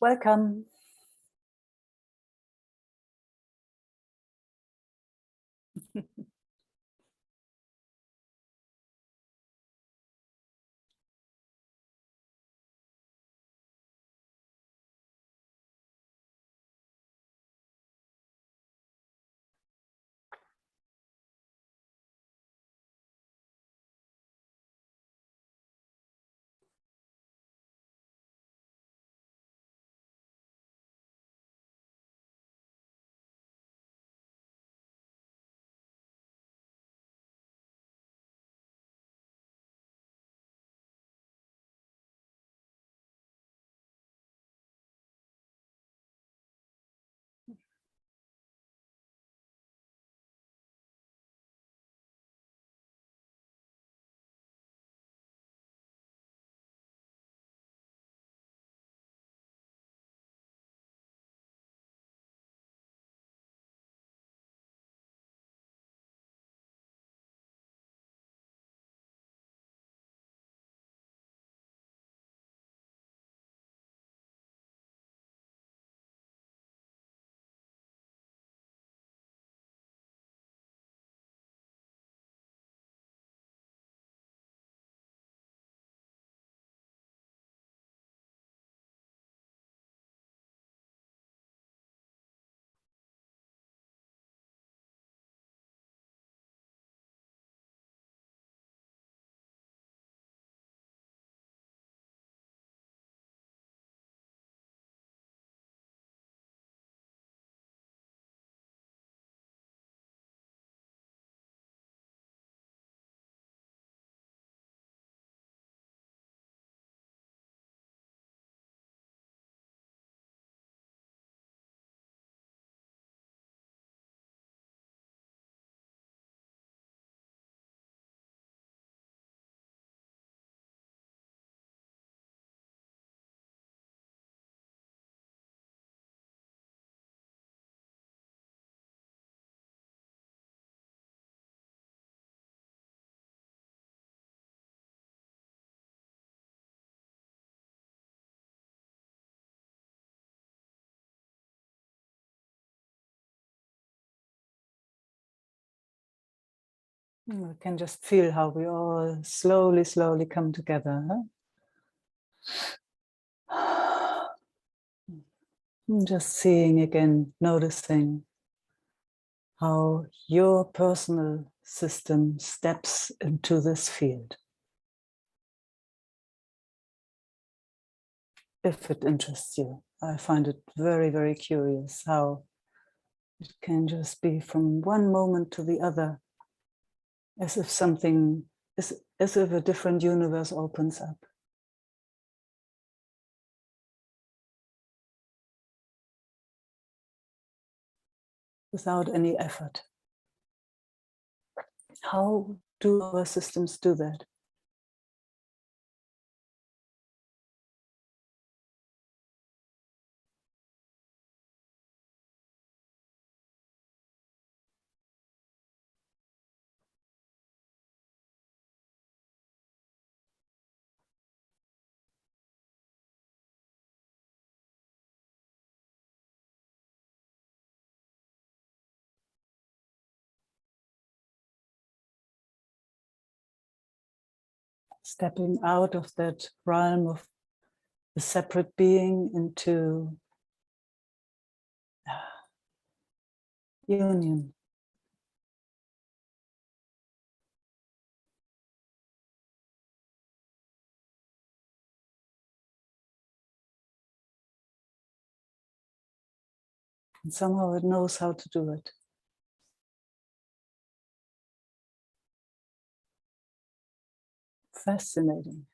Welcome. We can just feel how we all slowly, slowly come together. Huh? Just seeing again, noticing how your personal system steps into this field. If it interests you, I find it very, very curious how it can just be from one moment to the other, as if something, as if a different universe opens up. Without any effort. How do our systems do that? Stepping out of that realm of the separate being into union. And somehow it knows how to do it. Fascinating.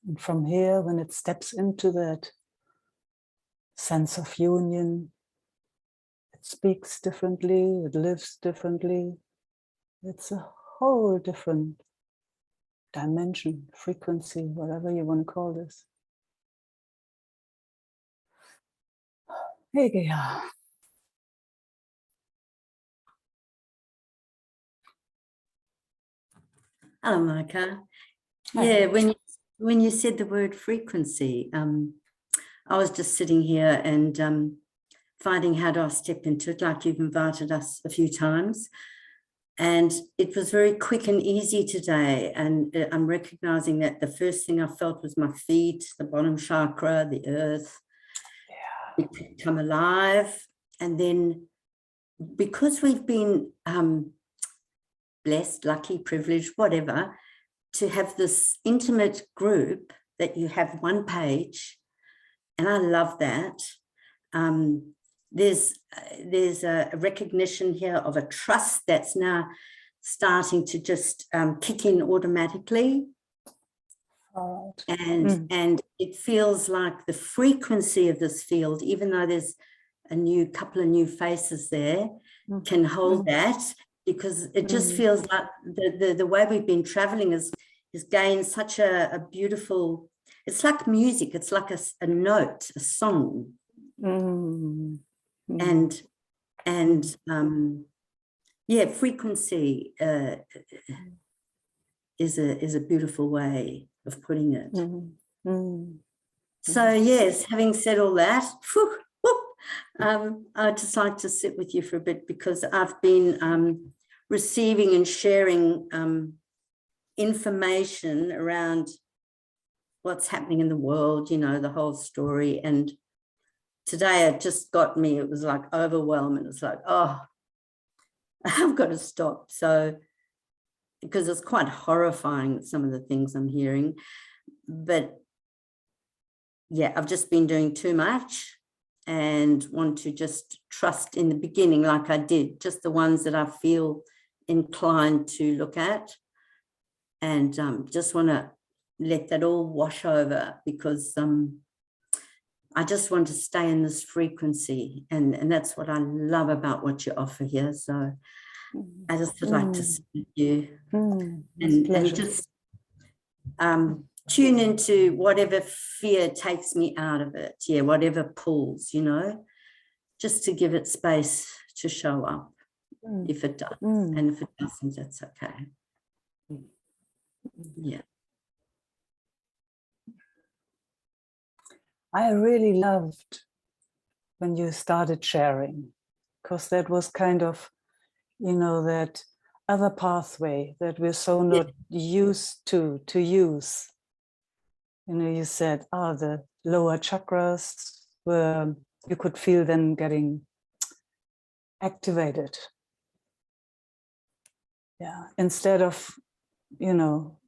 And from here, when it steps into that sense of union, it speaks differently, it lives differently. It's a whole different dimension, frequency, whatever you want to call this. Meike, ja. Hello, Meike. Yeah, when you said the word frequency, I was just sitting here and finding how do I step into it, like you've invited us a few times. And it was very quick and easy today. And I'm recognizing that the first thing I felt was my feet, the bottom chakra, the earth. Yeah. It could come alive. And then because we've been blessed, lucky, privileged, whatever, to have this intimate group that you have one page, and I love that. There's a recognition here of a trust that's now starting to just kick in automatically. And it feels like the frequency of this field, even though there's a couple of new faces there, can hold that, because it just feels like the way we've been traveling is gained such a beautiful, it's like music, it's like a note, a song. And yeah, frequency is a beautiful way of putting it. So yes, having said all that, I'd just like to sit with you for a bit, because I've been receiving and sharing information around what's happening in the world, you know, the whole story. And today it just got me, it was like overwhelming. It's like, oh, I've got to stop. So, because it's quite horrifying, some of the things I'm hearing. But yeah, I've just been doing too much and want to just trust in the beginning, like I did, just the ones that I feel inclined to look at, and just want to let that all wash over, because I just want to stay in this frequency, and that's what I love about what you offer here. So I just would like to see you and just tune into whatever fear takes me out of it. Yeah, whatever pulls, you know, just to give it space to show up if it does. And if it doesn't, that's okay. Yeah. I really loved when you started sharing, because that was kind of, you know, that other pathway that we're so not used to use. You know, you said, the lower chakras were, you could feel them getting activated. Yeah, instead of, you know,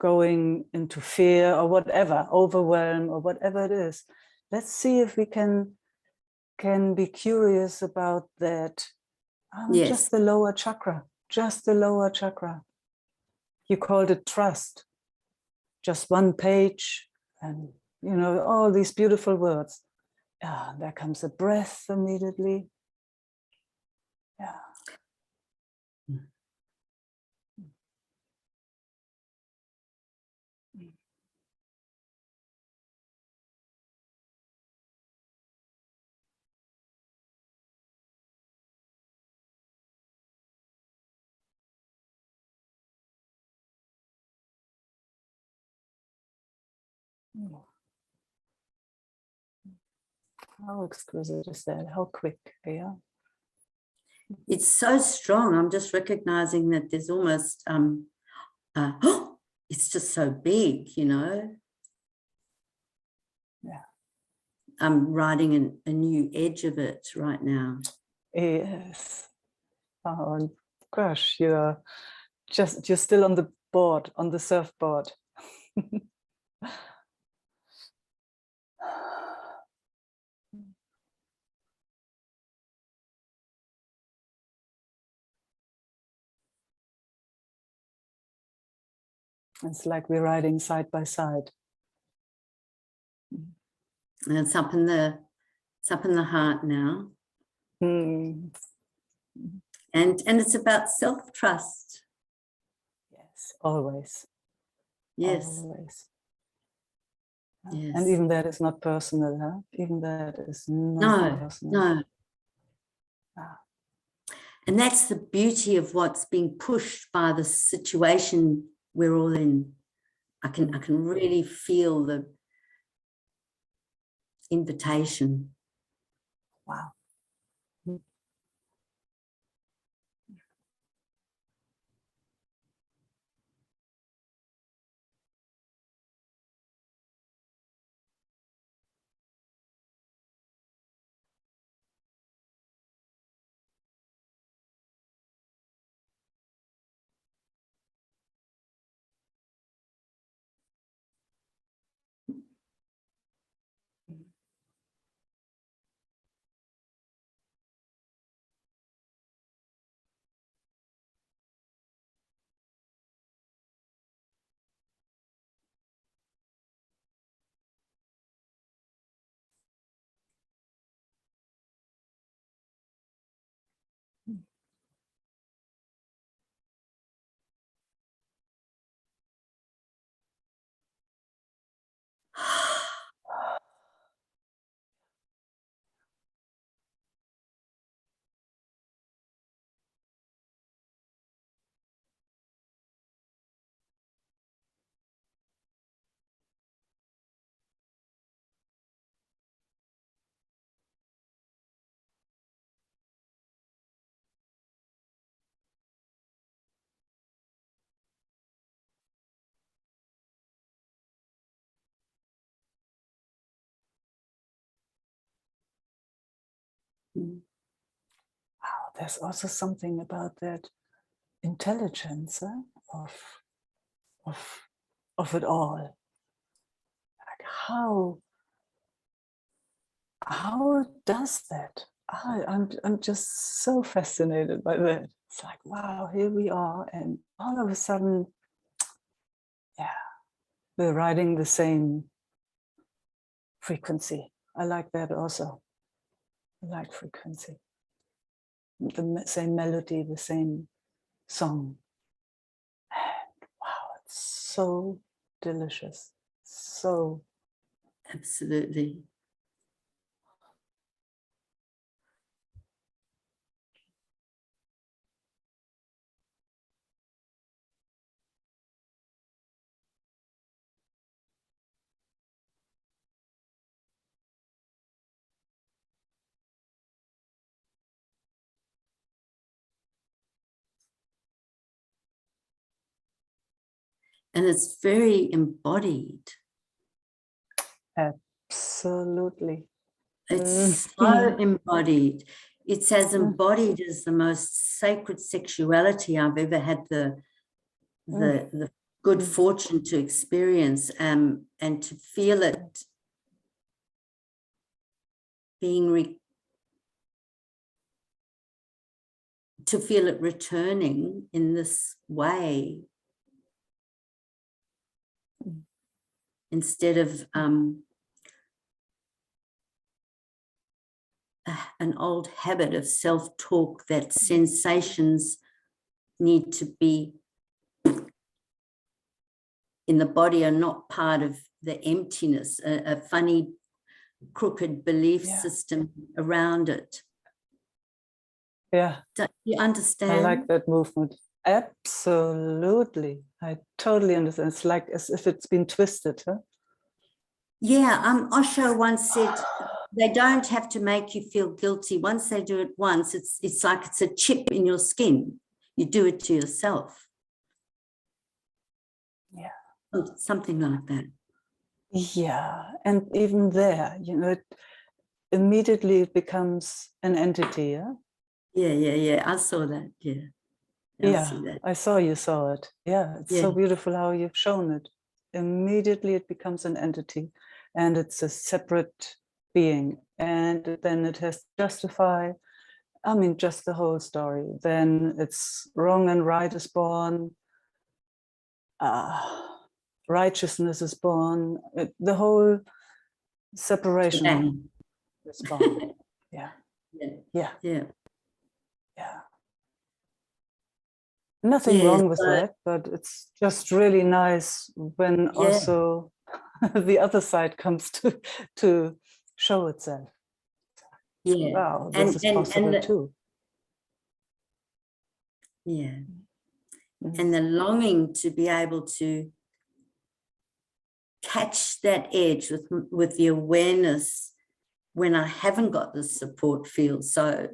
going into fear or whatever, overwhelm or whatever it is. Let's see if we can be curious about that. Just the lower chakra, just the lower chakra. You called it trust. Just one page, and you know, all these beautiful words. There comes a breath immediately. Yeah. How exquisite is that? How quick, yeah. It's so strong. I'm just recognizing that there's almost it's just so big, you know. Yeah. I'm riding a new edge of it right now. Yes. Oh gosh, you're still on the board, on the surfboard. It's like we're riding side by side. And it's up in the heart now. Mm. And it's about self-trust. Yes, always. Yes. Always. Yes. And even that is not personal, huh? Even that is not personal. No. Ah. And that's the beauty of what's being pushed by the situation we're all in. I can really feel the invitation. Wow. Mm. Wow, there's also something about that intelligence, huh? of it all. Like how does that? I'm just so fascinated by that. It's like, wow, here we are, and all of a sudden, yeah, we're riding the same frequency. I like that also. I like frequency. The same melody, the same song. And wow, it's so delicious. So Absolutely. And it's very embodied. absolutely. It's so embodied. It's as embodied as the most sacred sexuality I've ever had the good fortune to experience, and to feel it being to feel it returning in this way, instead of an old habit of self-talk that sensations need to be in the body, are not part of the emptiness, a funny crooked belief system around it. Yeah. Do you understand? I like that movement. Absolutely. I totally understand. It's like as if it's been twisted, huh? Yeah, Osho once said they don't have to make you feel guilty. Once they do it once, it's like it's a chip in your skin. You do it to yourself. Yeah. Something like that. Yeah. And even there, immediately it becomes an entity, yeah? Yeah. I saw that. Yeah. I see that. I saw you saw it. Yeah, it's so beautiful how you've shown it. Immediately it becomes an entity, and it's a separate being, and then it has to justify, I mean, just the whole story. Then it's wrong and right is born, righteousness is born, the whole separation is gone. Yeah. Yeah. Yeah. Yeah. Yeah. Nothing Yeah. wrong with that, but it's just really nice when Yeah. also the other side comes to show itself. Yeah. Wow, this is possible too. Yeah. Mm. And the longing to be able to catch that edge with the awareness when I haven't got the support field. So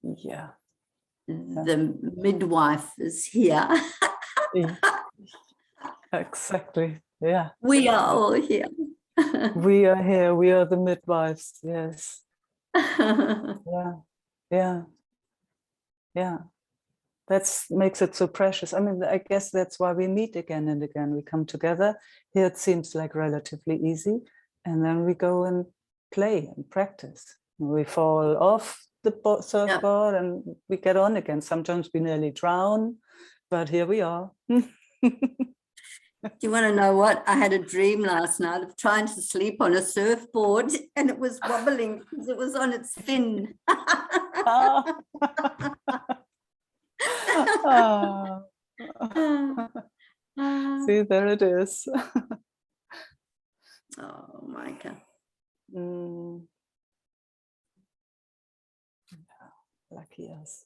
Yeah. the midwife is here. Exactly. Yeah. We are all here. We are here. We are the midwives. Yes. Yeah. Yeah. Yeah. That makes it so precious. I mean, I guess that's why we meet again and again. We come together. Here it seems like relatively easy. And then we go and play and practice. We fall off the surfboard and we get on again. Sometimes we nearly drown, but here we are. Do you want to know what? I had a dream last night of trying to sleep on a surfboard and it was wobbling because it was on its fin. See, there it is. Oh, Meike. Lucky us.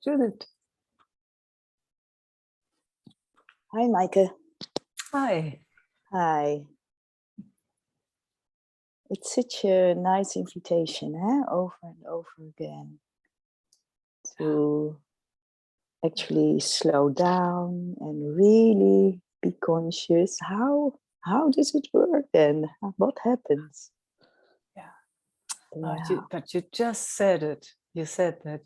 Judith. Hi, Meike. Hi. Hi. It's such a nice invitation, over and over again, to actually slow down and really be conscious. How does it work then? What happens? Yeah. But you just said it. You said that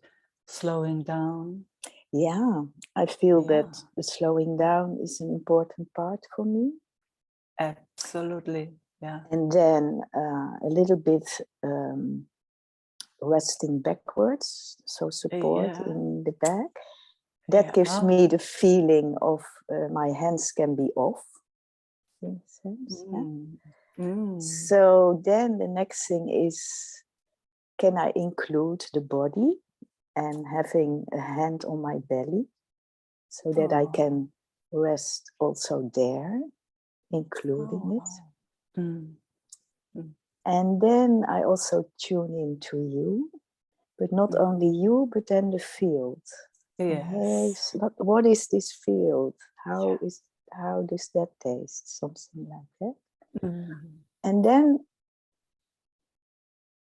slowing down. Yeah, I feel that the slowing down is an important part for me. Absolutely. Yeah. And then a little bit resting backwards, so support in the back. That gives me the feeling of my hands can be off, in a sense. So then the next thing is, can I include the body and having a hand on my belly so that I can rest also there, including it. And then I also tune into you, but not only you, but then the field. Yes. What is this field? How does that taste? Something like that. And then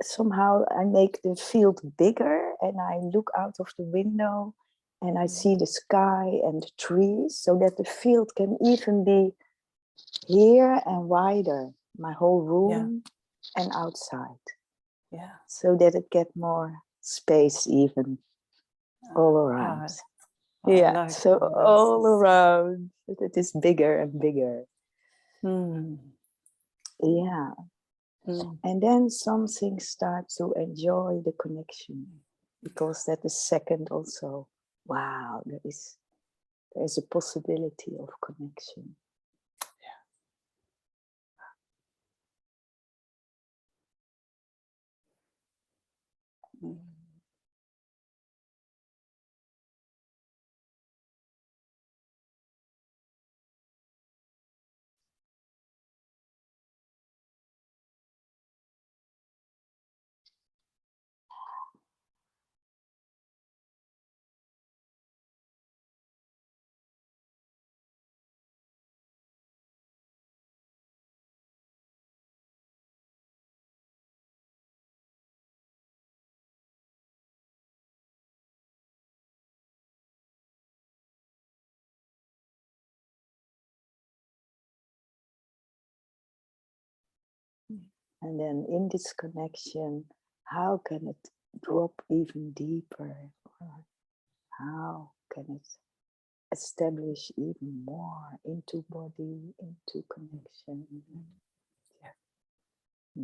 somehow I make the field bigger and I look out of the window and I see the sky and the trees, so that the field can even be here and wider, my whole room and outside. Yeah. So that it get more space even all around. Like so all around it is bigger and bigger. Yeah. And then something starts to enjoy the connection, because that is second also. Wow, there is a possibility of connection. Yeah. And then in this connection, how can it drop even deeper? Or how can it establish even more into body, into connection? Yeah.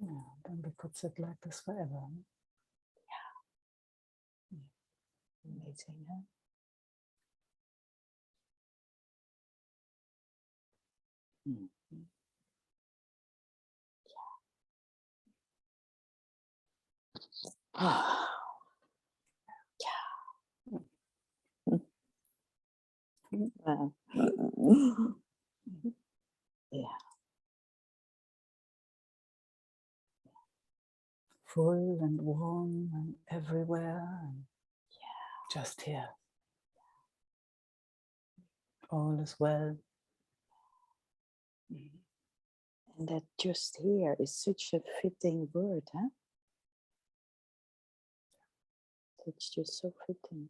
Yeah, then we could sit like this forever. Amazing, huh? Ah, wow. Yeah. full and warm and everywhere, and just here. All is well. And that just here is such a fitting word, huh? It's just so fitting.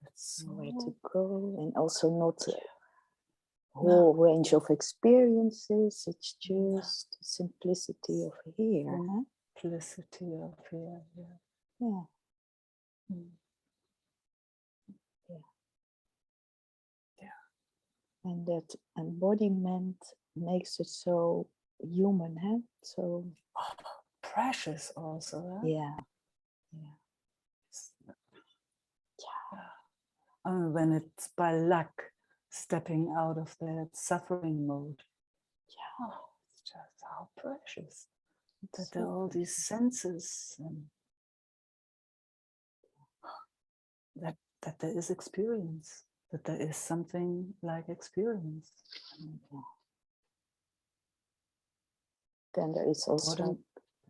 It's Where so to go, and also not a whole range of experiences. It's just the simplicity of here, huh? simplicity of here. Yeah. Yeah. And that embodiment makes it so human, huh? So Precious also. Huh? yeah. When it's by luck stepping out of that suffering mode. It's just how precious that there are all these senses and that there is experience, that there is something like experience. Then there is also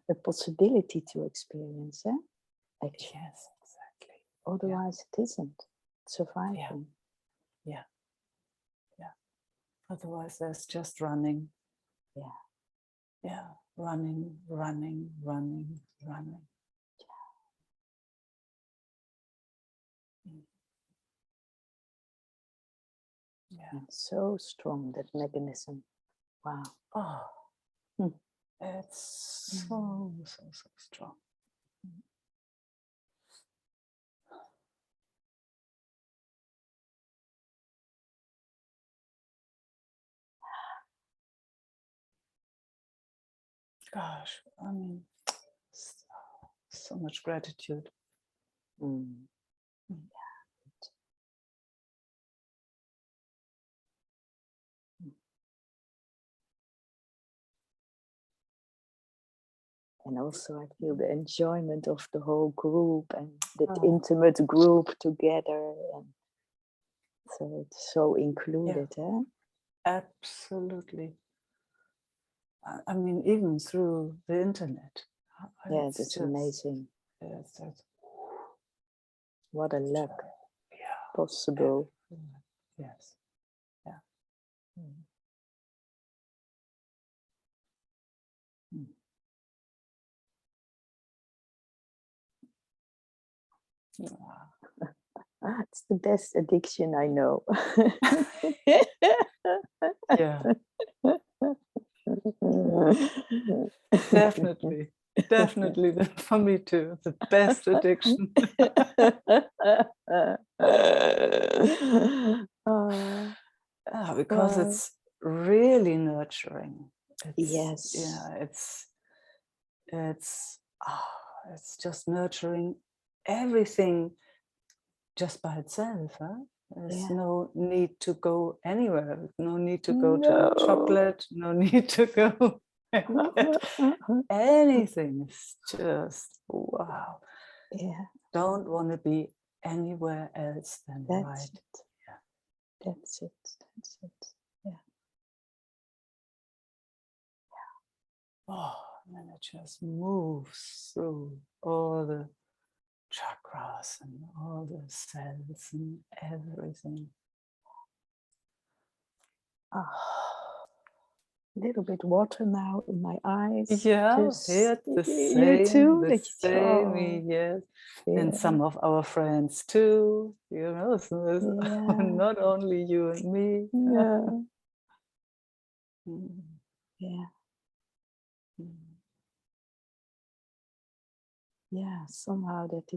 a possibility to experience, eh? Actually. Yes, exactly. Otherwise it isn't surviving. Yeah. Otherwise there's just running. Yeah. Running. Yeah. And so strong, that mechanism. Wow. It's so strong. Gosh, I mean, so much gratitude. And also I feel the enjoyment of the whole group and that intimate group together. And so it's so included, eh? Absolutely. I mean, even through the internet. Yeah, it's just amazing. It's what a luck possible. Yes. Yeah. It's the best addiction I know. Yeah. Definitely for me too, the best addiction. Because it's really nurturing. Yes. Yeah, it's just nurturing everything just by itself. Huh? There's no need to go anywhere. No need to go to chocolate. No need to go and get anything. It's just wow. Yeah. Don't want to be anywhere else than right. That's it. Yeah. And then it just moves through all the chakras and all the cells and everything. A little bit water now in my eyes. Yeah, here the same. You too? The same, yes. Yeah. And some of our friends too. You know, so it's not only you and me. Yeah. Yeah. Yeah, somehow that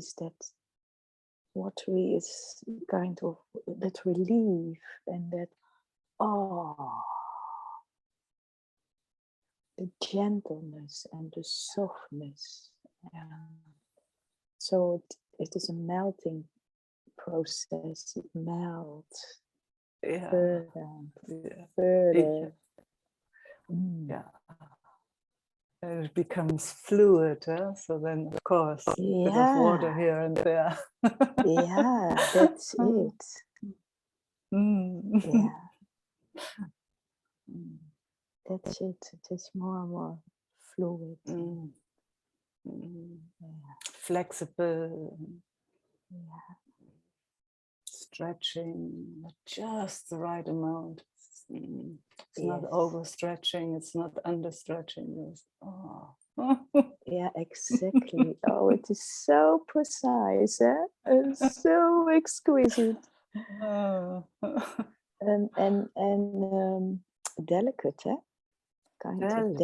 watery is kind of that relief and that the gentleness and the softness. So it is a melting process. It melts further and further. Yeah. And it becomes fluid, huh? So then, of course, a bit of water here and there. Yeah, that's it. Yeah. That's it. It is more and more fluid. Flexible, Yeah. stretching, just the right amount. It's not Yes. overstretching, it's not understretching. It's, Yeah, exactly. Oh, it is so precise, eh? And so exquisite. And delicate, eh? Kind of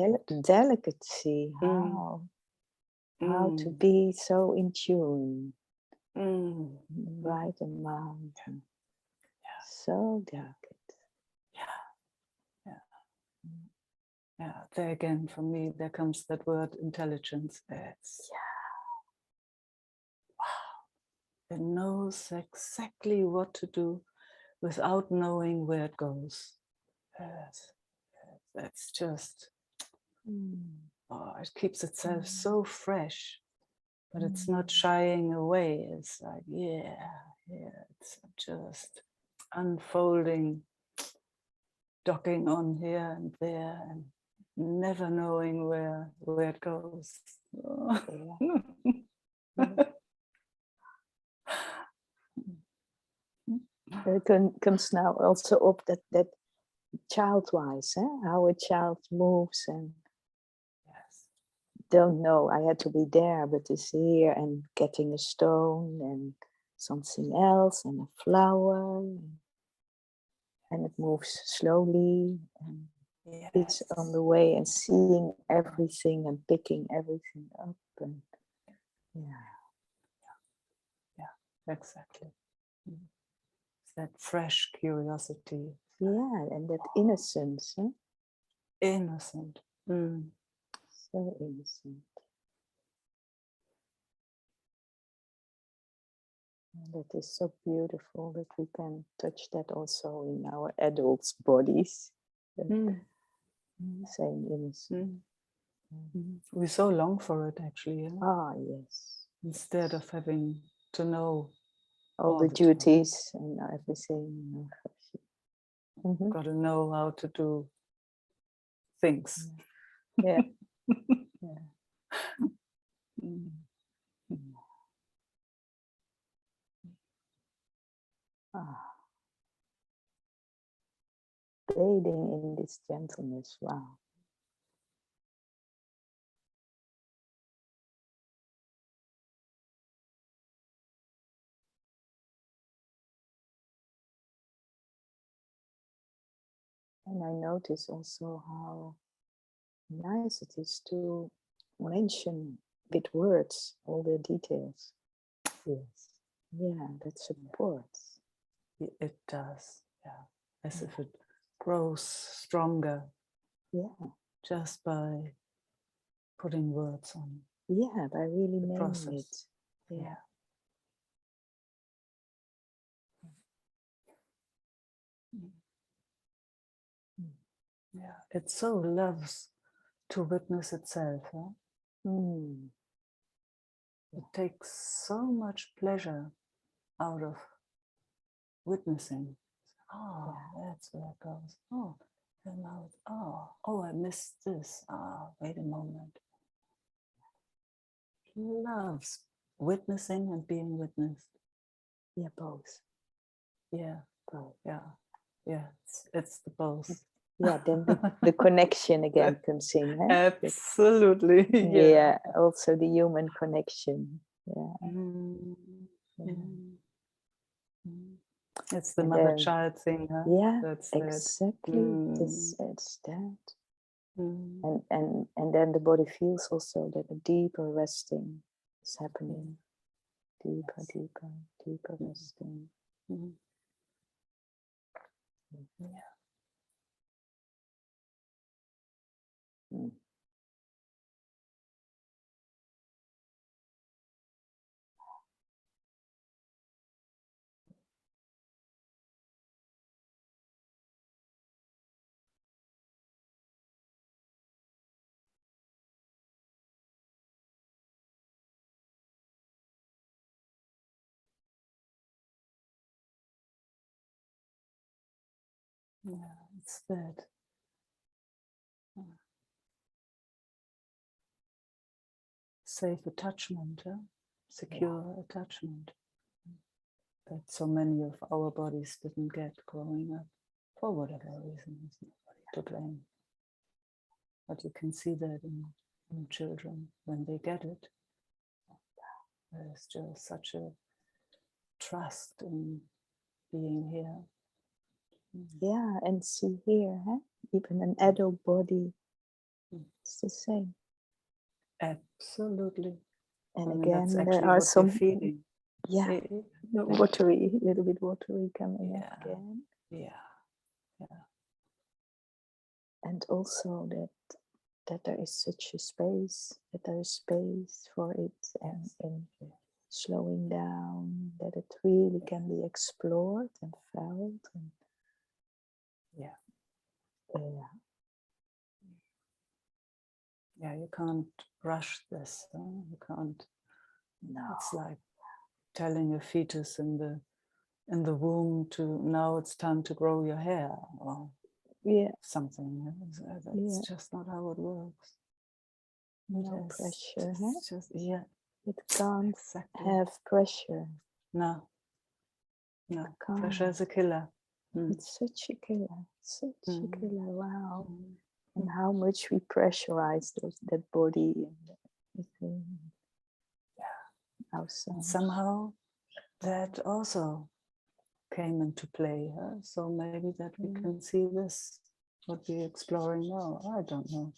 delicacy. How to be so in tune. Right amount. So delicate. Yeah, there again, for me, there comes that word intelligence. It's, wow, it knows exactly what to do without knowing where it goes. Yes, that's just, it keeps itself so fresh, but it's not shying away. It's like, it's just unfolding, docking on here and there, and never knowing where it goes. It comes now also up that child-wise, how a child moves and don't know. I had to be there, but is here and getting a stone and something else and a flower, and it moves slowly and is on the way and seeing everything and picking everything up and Exactly. It's that fresh curiosity. Yeah, and that innocence. Innocent. So innocent. And that is so beautiful that we can touch that also in our adults' bodies. Same innocence. We so long for it, actually. Yes. Instead of having to know all the duties and everything. Got to know how to do things. Yeah. Bathing in this gentleness, wow. And I notice also how nice it is to mention with words all the details. Yes. Yeah, that supports. It does, yeah. As if it grows stronger. Yeah. Just by putting words on. Yeah, by really naming process. it. Yeah. Yeah, it so loves to witness itself. Huh? It takes so much pleasure out of witnessing. That's where it goes. And now, I missed this. Wait a moment. He loves witnessing and being witnessed. Yeah, both. Yeah, both. Yeah. It's the both. Yeah, then the connection again comes in. Absolutely. Yeah, also the human connection. Yeah. It's the mother-child thing, huh? Yeah, That's exactly. It's that. And then the body feels also that a deeper resting is happening. Deeper, deeper, deeper resting. Yeah, it's that safe attachment, secure attachment that so many of our bodies didn't get growing up for whatever reason. There's nobody to blame. But you can see that in children when they get it. There's just such a trust in being here. Yeah, and see here, even an adult body, it's the same. Absolutely. And I mean, again, that's there actually are what some, you're feeling. yeah, watery, a little bit watery coming up again. Yeah. And also that there is such a space, that there is space for it, and slowing down, that it really can be explored and felt. And Yeah, you can't rush this. You can't. No. It's like telling a fetus in the womb to now it's time to grow your hair or something. That's just not how it works. No pressure. It's just it can't have pressure. No. Pressure is a killer. It's such a killer, wow. And how much we pressurize that body and ourselves. And somehow that also came into play. So maybe that we can see this, what we're exploring now. I don't know.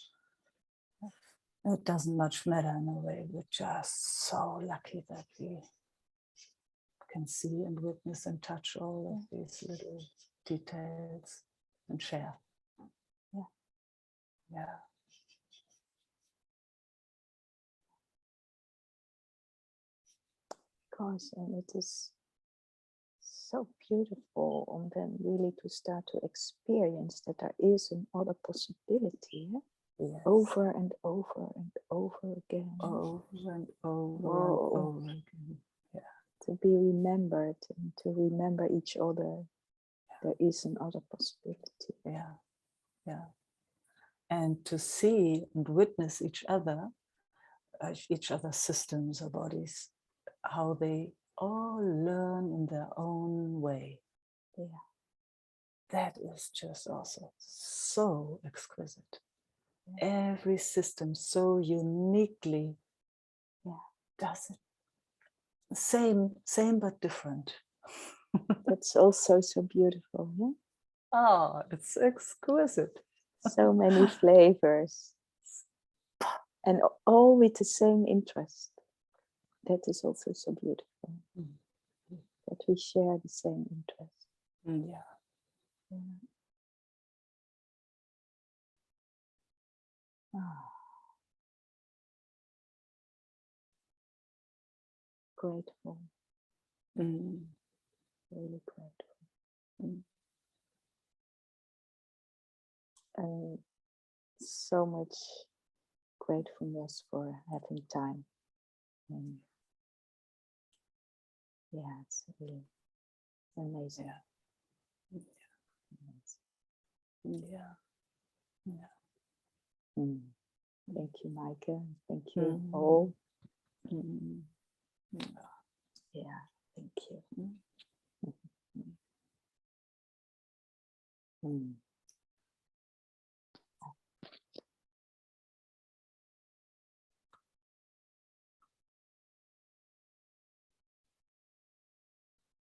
It doesn't much matter in a way. We're just so lucky that we can see and witness and touch all of these little details and share. Yeah. Because and it is so beautiful and then really to start to experience that there is another possibility. Yes. Over and over and over again. Over and over again. Yeah. To be remembered and to remember each other. There is another possibility. Yeah. And to see and witness each other's systems or bodies, how they all learn in their own way. Yeah. That is just also so exquisite. Every system so uniquely does it. Same but different. That's also so beautiful. Yeah? Oh, it's exquisite. So many flavors. And all with the same interest. That is also so beautiful. That we share the same interest. Yeah. Grateful. Really grateful. And so much gratefulness for having time. And it's really amazing. Thank you, Meike. Thank you all. Yeah, thank you.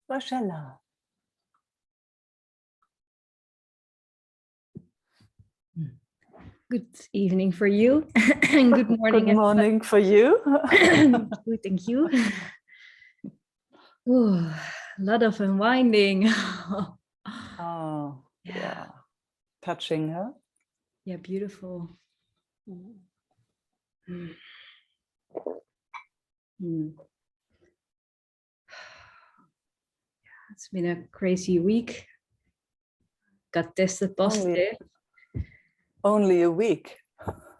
Rochella. Good evening for you and good morning. Good morning for you. Good, thank you. Ooh, a lot of unwinding. Oh, yeah. Touching her. Yeah, beautiful. It's been a crazy week. Got tested positive. Only a week.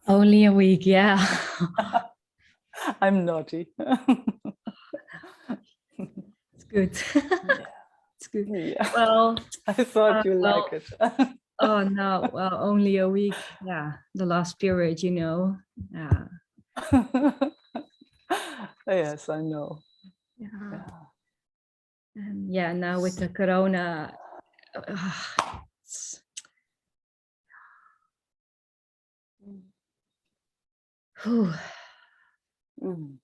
Only a week, yeah. I'm naughty. It's good. It's good. Yeah. Well, I thought you like it. Oh no, well, only a week. Yeah, the last period, Yeah. Yes, I know. Yeah. Yeah. And yeah, now with the corona, it's- whew. Mm.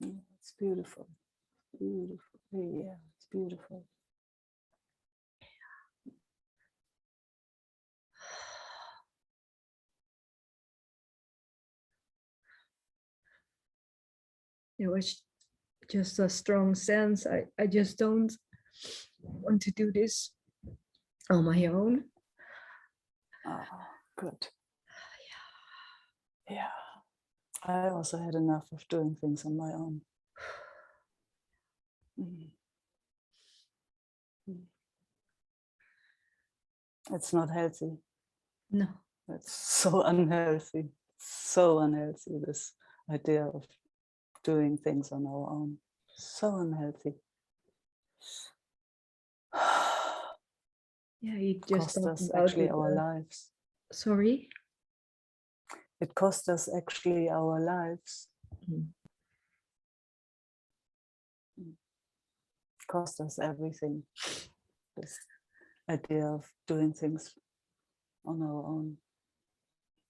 It's beautiful. Beautiful. Yeah, it's beautiful. It was just a strong sense. I just don't want to do this on my own. Good. Yeah. I also had enough of doing things on my own. Mm. It's not healthy. No. It's so unhealthy. So unhealthy, this idea of doing things on our own. So unhealthy. Yeah, you just Cost talked us about actually it. our lives. Sorry. It cost us actually our lives. Mm. Cost us everything. This idea of doing things on our own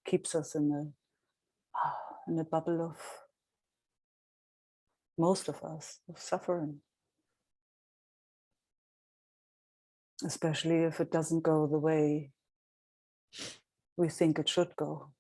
keeps us in a bubble of, most of us, of suffering. Especially if it doesn't go the way we think it should go.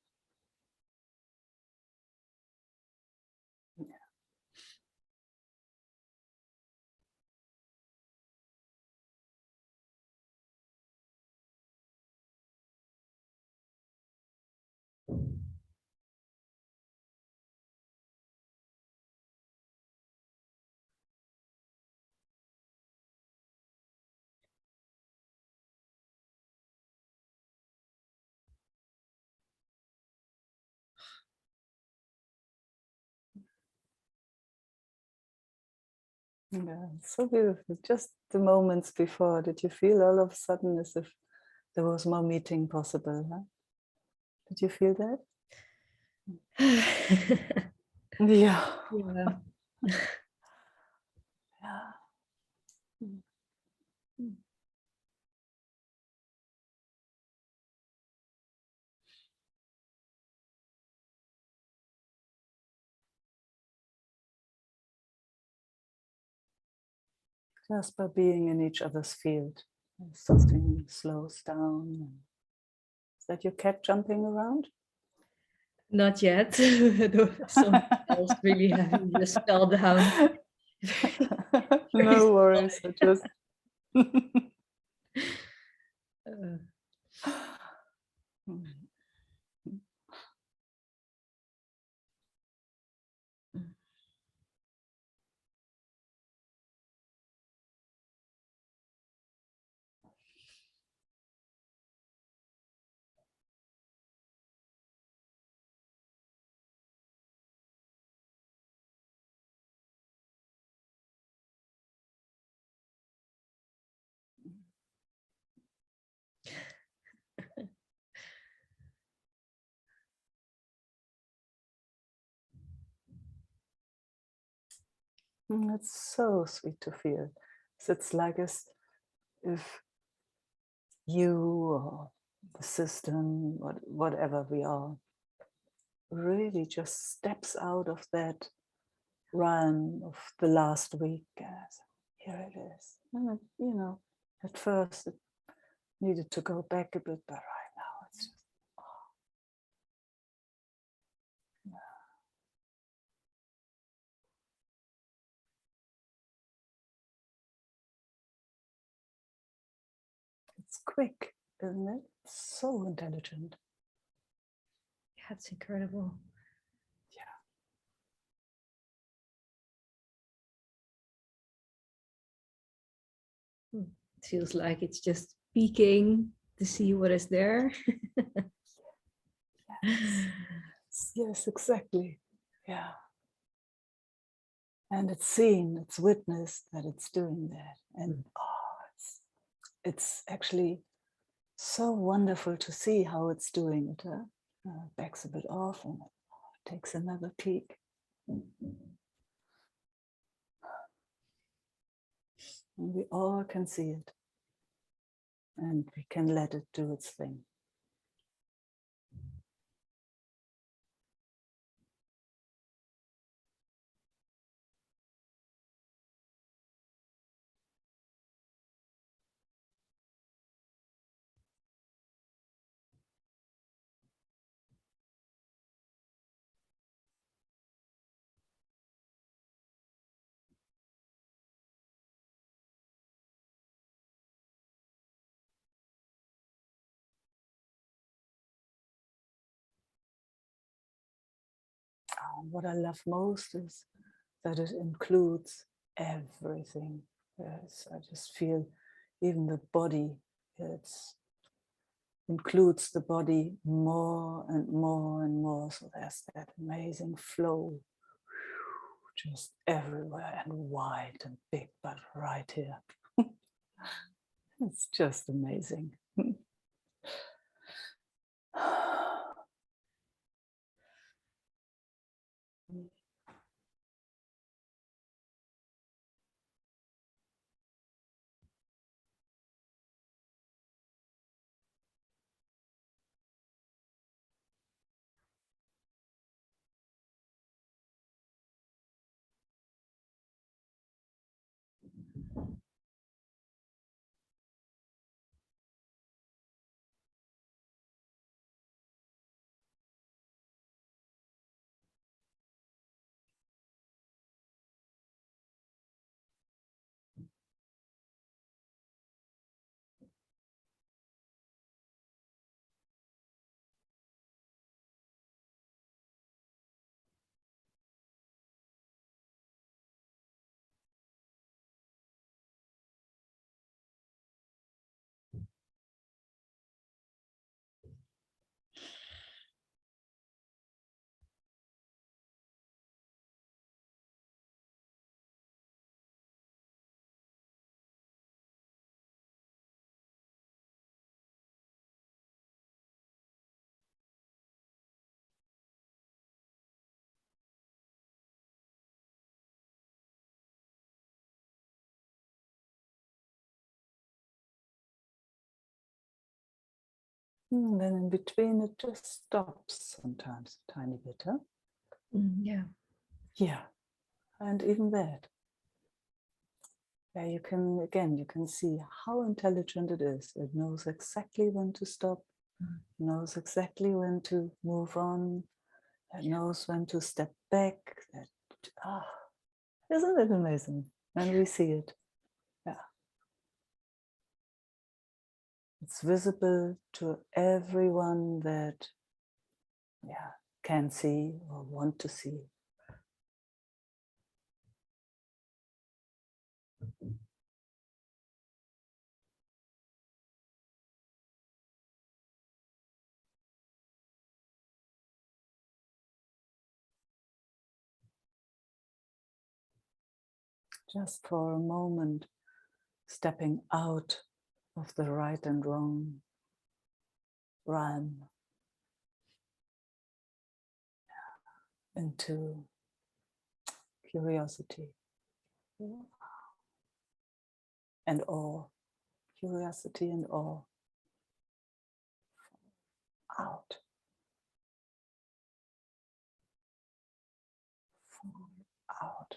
Yeah, it's so beautiful. Just the moments before, did you feel all of a sudden as if there was more meeting possible? Huh? Did you feel that? Yeah. Yeah. Yeah. Just by being in each other's field, something slows down. Is that your cat jumping around? Not yet. Someone else really having just fell down. No worries. I just Uh, It's so sweet to feel. So it's like as if you or the system, whatever we are, really just steps out of that realm of the last week. Here it is. And at first it needed to go back a bit, but right now it's just, it's quick, isn't it? So intelligent. yeah, it's incredible. It feels like it's just peeking to see what is there. Yes, exactly. Yeah. And it's seen, it's witnessed that it's doing that. And it's actually so wonderful to see how it's doing it. Backs a bit off and takes another peek. And we all can see it. And we can let it do its thing. What I love most is that it includes everything. Yes, I just feel even the body, it includes the body more and more and more. So there's that amazing flow just everywhere and wide and big, but right here. It's just amazing. And then in between it just stops sometimes a tiny bit, huh? Yeah. Yeah, and even that. Yeah, you can, again, you can see how intelligent it is. It knows exactly when to stop, knows exactly when to move on, it knows when to step back. Isn't it amazing? And we see it. Yeah. It's visible to everyone that, yeah, can see or want to see. Just for a moment, stepping out of the right and wrong realm into curiosity and awe. Curiosity and awe. Out. Out.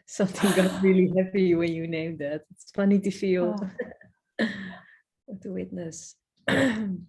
Something got really heavy when you named that. It's funny to feel, Oh. to witness. Mm.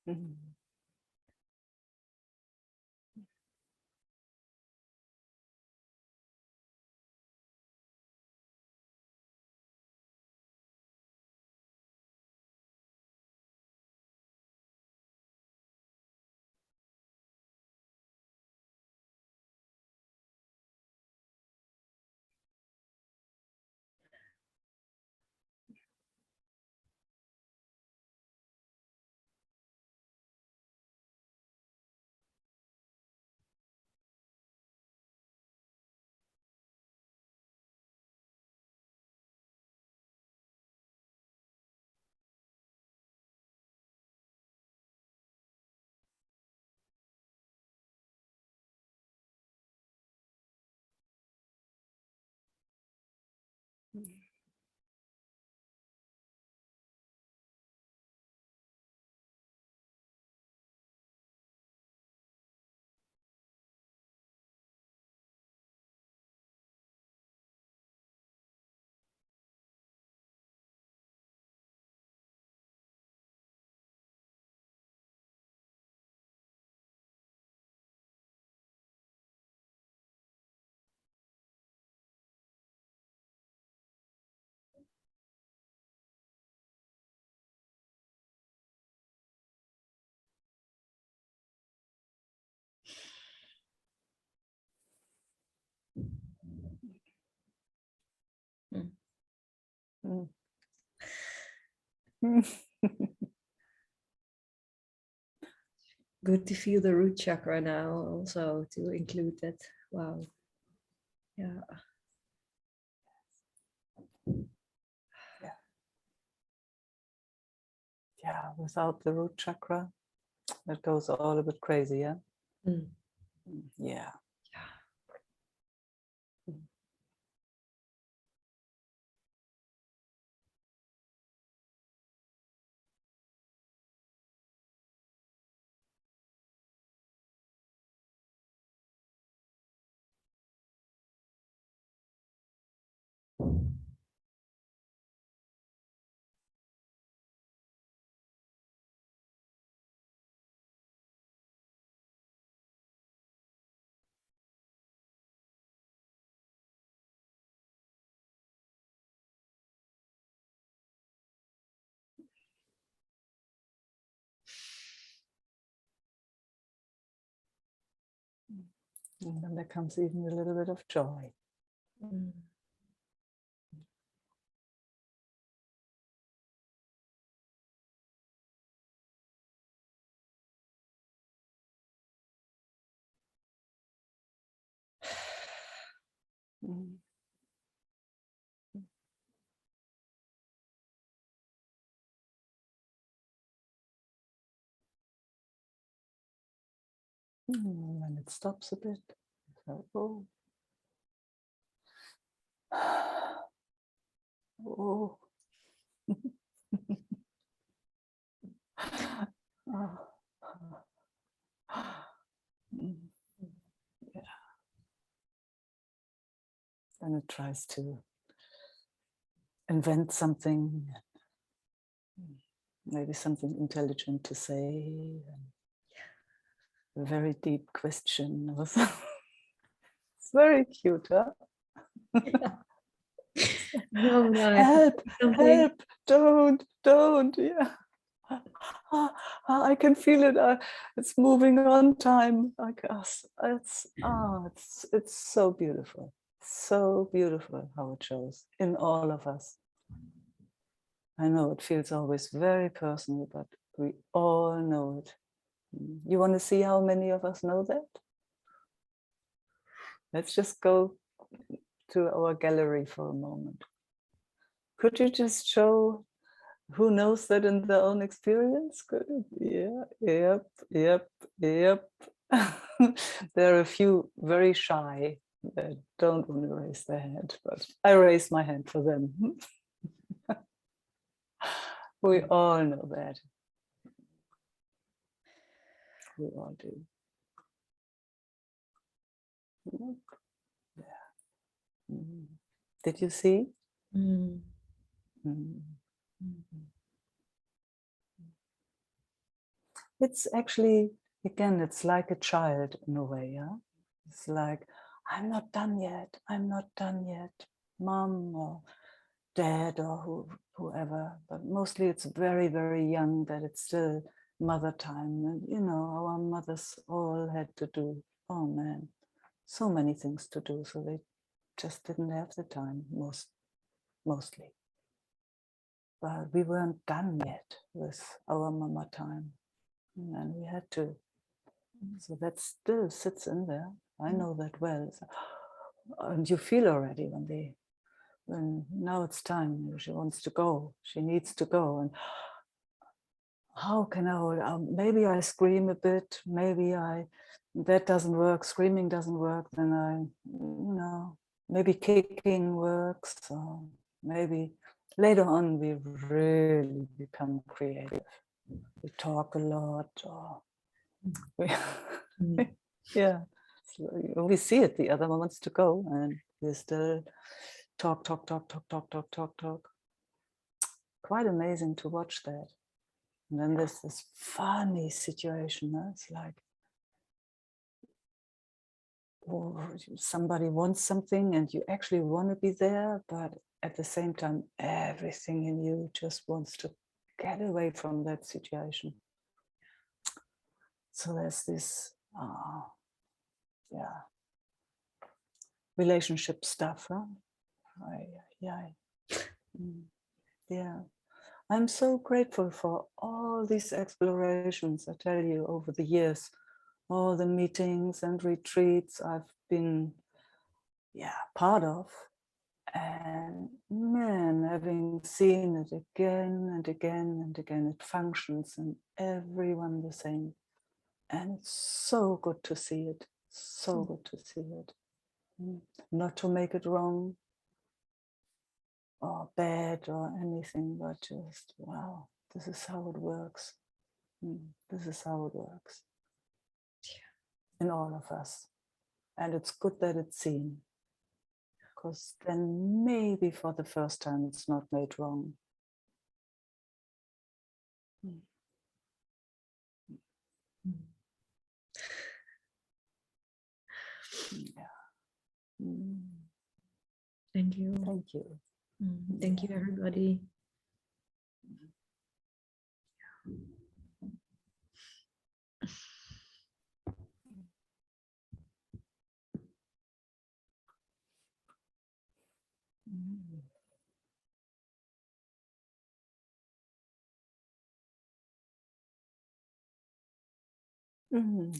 Mhm. Mm. Good to feel the root chakra now, also to include that. Wow. Yeah. Yeah, without the root chakra, it goes all a bit crazy, yeah? Mm. Yeah. Yeah. And then there comes even a little bit of joy. Mm. Mm. And it stops a bit. So, oh. Oh. Oh. Yeah. Then it tries to invent something, maybe something intelligent to say, a very deep question. It's very cute, huh? No, no, I have to Help, say something. help, don't, yeah. I can feel it. It's moving on time. I guess it's so beautiful how it shows in all of us. I know it feels always very personal, but we all know it. You want to see how many of us know that? Let's just go to our gallery for a moment. Could you just show who knows that in their own experience? Could it? Yeah, yep. There are a few very shy that don't want to raise their hand, but I raise my hand for them. We all know that. We all do. Yeah. Did you see? Mm. Mm. Mm. It's actually, again, it's like a child in a way, yeah? It's like, I'm not done yet, I'm not done yet, mom or dad or whoever, but mostly it's very, very young that it's still mother time. And you know, our mothers all had to do, oh man, so many things to do, so they just didn't have the time, mostly. But we weren't done yet with our mama time, and we had to. So that still sits in there. I know that well. So, and you feel already when now it's time. She wants to go. She needs to go. And how can I hold? Maybe I scream a bit. Maybe that doesn't work. Screaming doesn't work. Then maybe kicking works. Or maybe later on we really become creative. We talk a lot. Or yeah. So we see it. The other one wants to go, and we still talk. Quite amazing to watch that. And then there's this funny situation. It's like somebody wants something and you actually want to be there, but at the same time, everything in you just wants to get away from that situation. So there's this, relationship stuff. Huh? Yeah. I'm so grateful for all these explorations, I tell you, over the years, all the meetings and retreats I've been part of. And man, having seen it again and again and again, it functions in everyone the same. And it's so good to see it, so good to see it. Not to make it wrong or bad or anything, but just, wow, this is how it works. This is how it works in all of us. And it's good that it's seen, because then maybe for the first time it's not made wrong. Yeah. Thank you. Thank you. Thank you, everybody.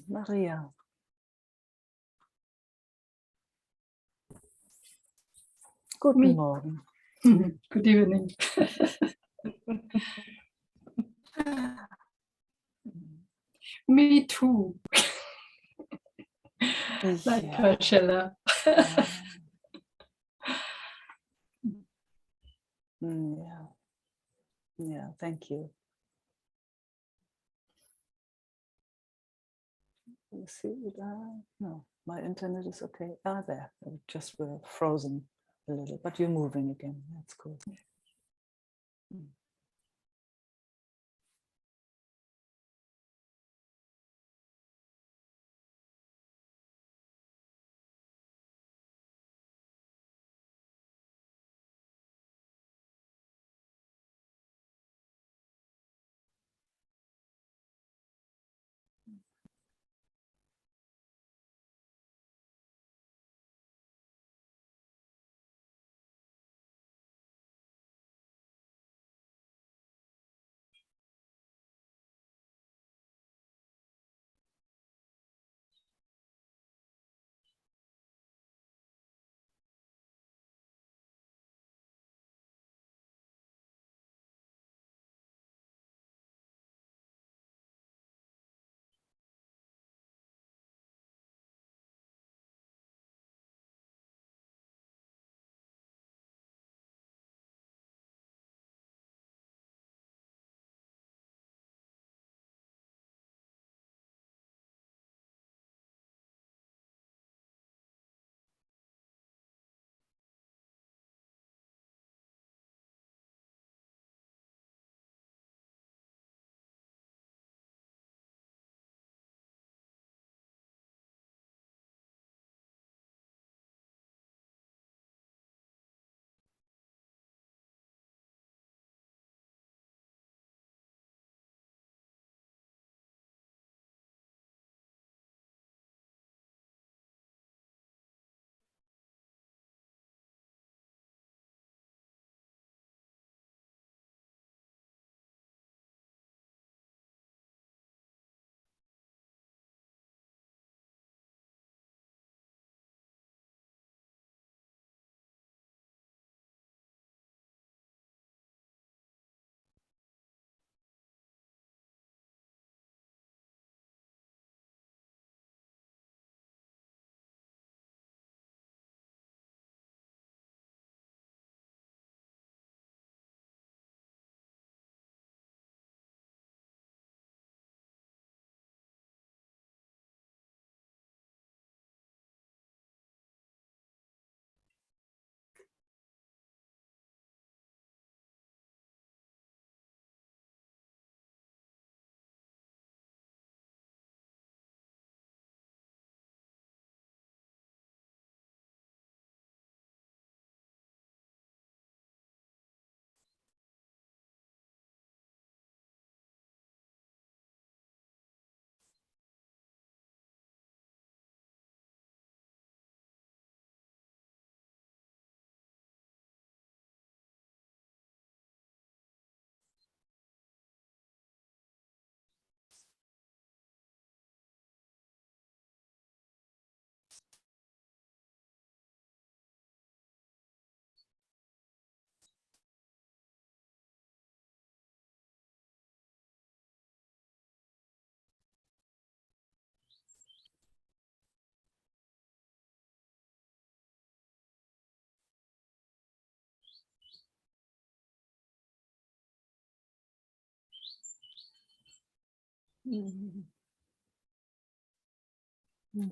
Maria. Guten Morgen. Good evening. Me too. Like Priscilla. Yeah, thank you. You see it? No, my internet is okay. There. It just were frozen a little, but you're moving again. That's cool.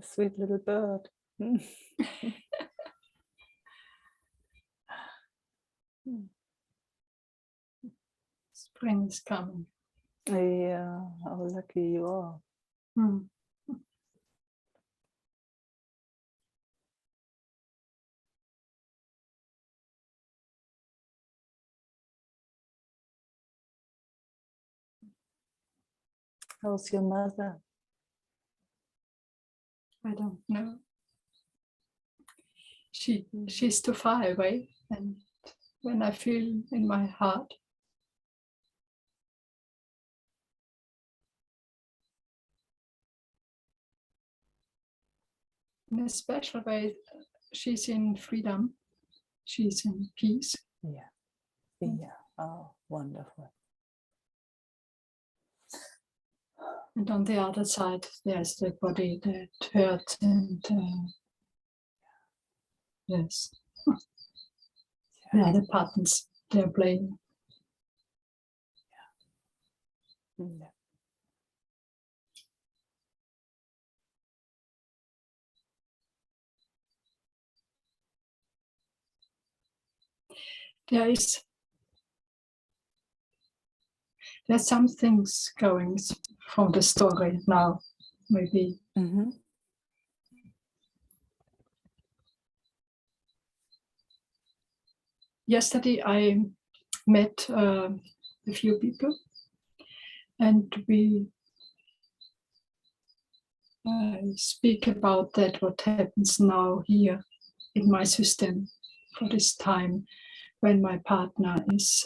Sweet little bird. Spring is coming. Yeah, how lucky you are. Mm. How's your mother? I don't know. She's too far away, and when I feel in my heart, in a special way, she's in freedom. She's in peace. Yeah. Yeah. Oh, wonderful. And on the other side, there's the body that hurts, and yes, the other patterns they're playing. Yeah. There's some things going from the story now, maybe. Mm-hmm. Yesterday I met a few people, and we speak about that, what happens now here in my system for this time when my partner is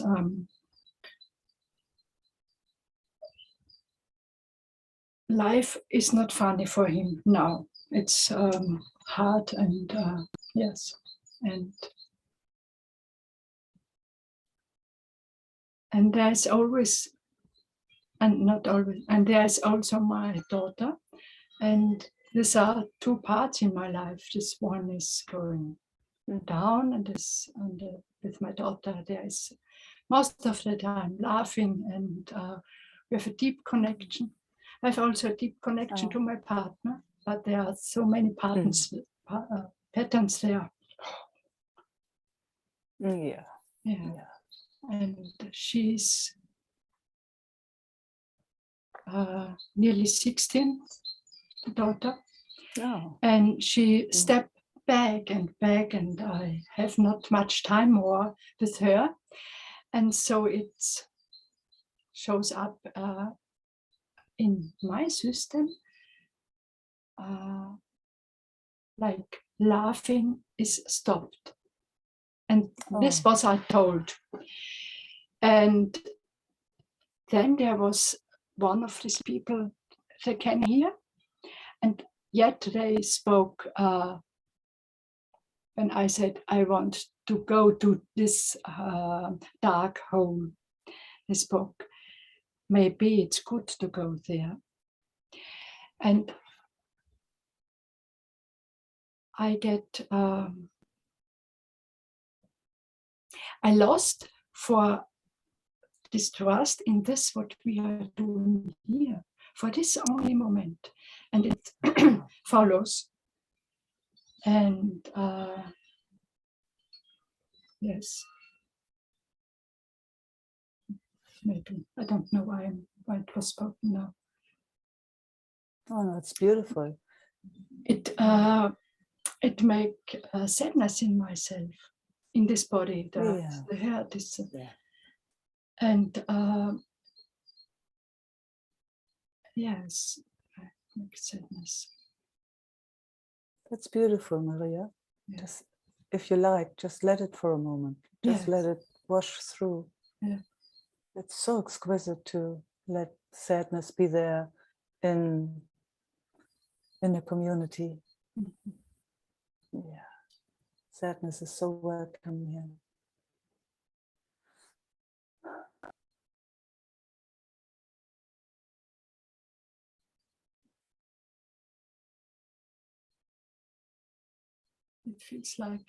life is not funny for him now. It's hard, and yes, and there's always, and not always, and there's also my daughter, and these are two parts in my life. This one is going down, and this, and with my daughter there is most of the time laughing, and we have a deep connection. I have also a deep connection to my partner, but there are so many patterns there. Yeah. Yeah. And she's nearly 16, the daughter. Oh. And she stepped back, and I have not much time more with her. And so it shows up in my system, like laughing is stopped. And this was I told. And then there was one of these people that came here, and yet they spoke when I said I want to go to this dark home. They spoke, maybe it's good to go there. And I get, I lost for distrust in this, what we are doing here, for this only moment. And it follows. And yes, maybe, I don't know why it was spoken now. Oh, no, it's beautiful. It make sadness in myself, in this body, the heart is, and yes, make sadness. That's beautiful, Maria. Yeah. Just, if you like, just let it for a moment. Just let it wash through. Yeah. It's so exquisite to let sadness be there in a community. Mm-hmm. Yeah. Sadness is so welcome here. It feels like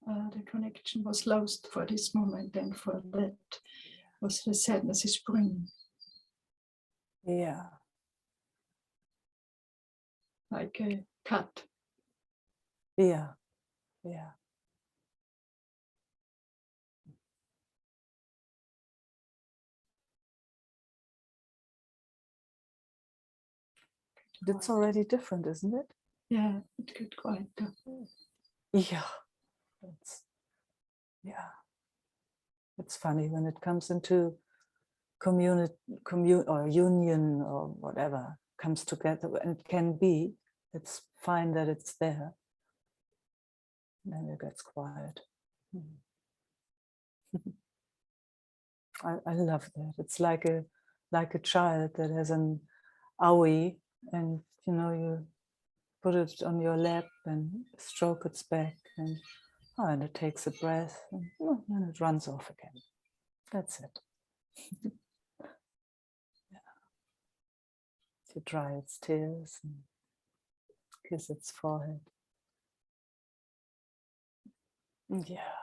the connection was lost for this moment, and for that was the sadness is bringing. Yeah. like a cat. Yeah, yeah. It's already different, isn't it? Yeah, it could quite. Yeah. Yeah. It's funny when it comes into community, or union or whatever comes together, and it can be. It's fine that it's there. Then it gets quiet. I love that. It's like a child that has an owie, and you put it on your lap and stroke its back, and it takes a breath, and then it runs off again. That's it. Yeah. To dry its tears and kiss its forehead. Yeah,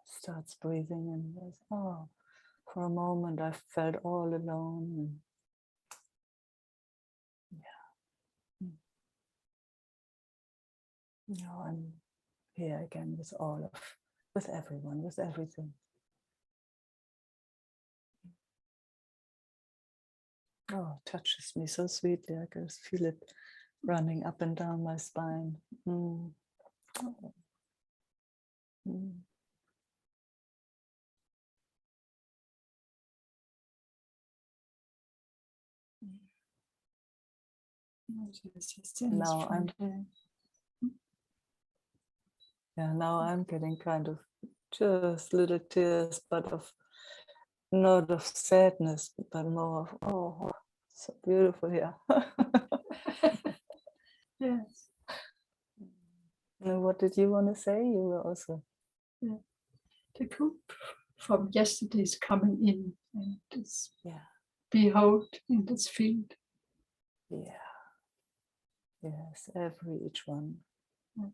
starts breathing, and goes, oh, for a moment I felt all alone. And I'm here again with everyone, with everything. Oh, it touches me so sweetly. I can feel it running up and down my spine. Mm. Oh. Mm. Now I'm getting kind of just little tears, but not of sadness, but more of, oh, so beautiful here. Yes. And what did you want to say? You were also. Yeah. The group from yesterday is coming in, and it's behold in this field. Yeah. Yes, each one. Yeah.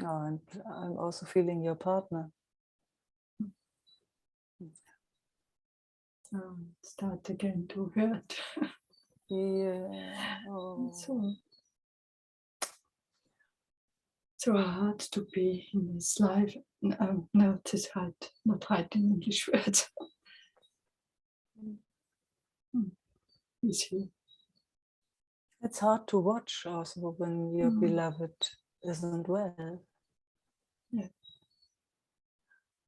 Oh, and I'm also feeling your partner. Start again to hurt. Yeah. Oh. So hard to be in this life. No, it is hard, not hard in English words. It's hard to watch also when your beloved isn't well. Yeah.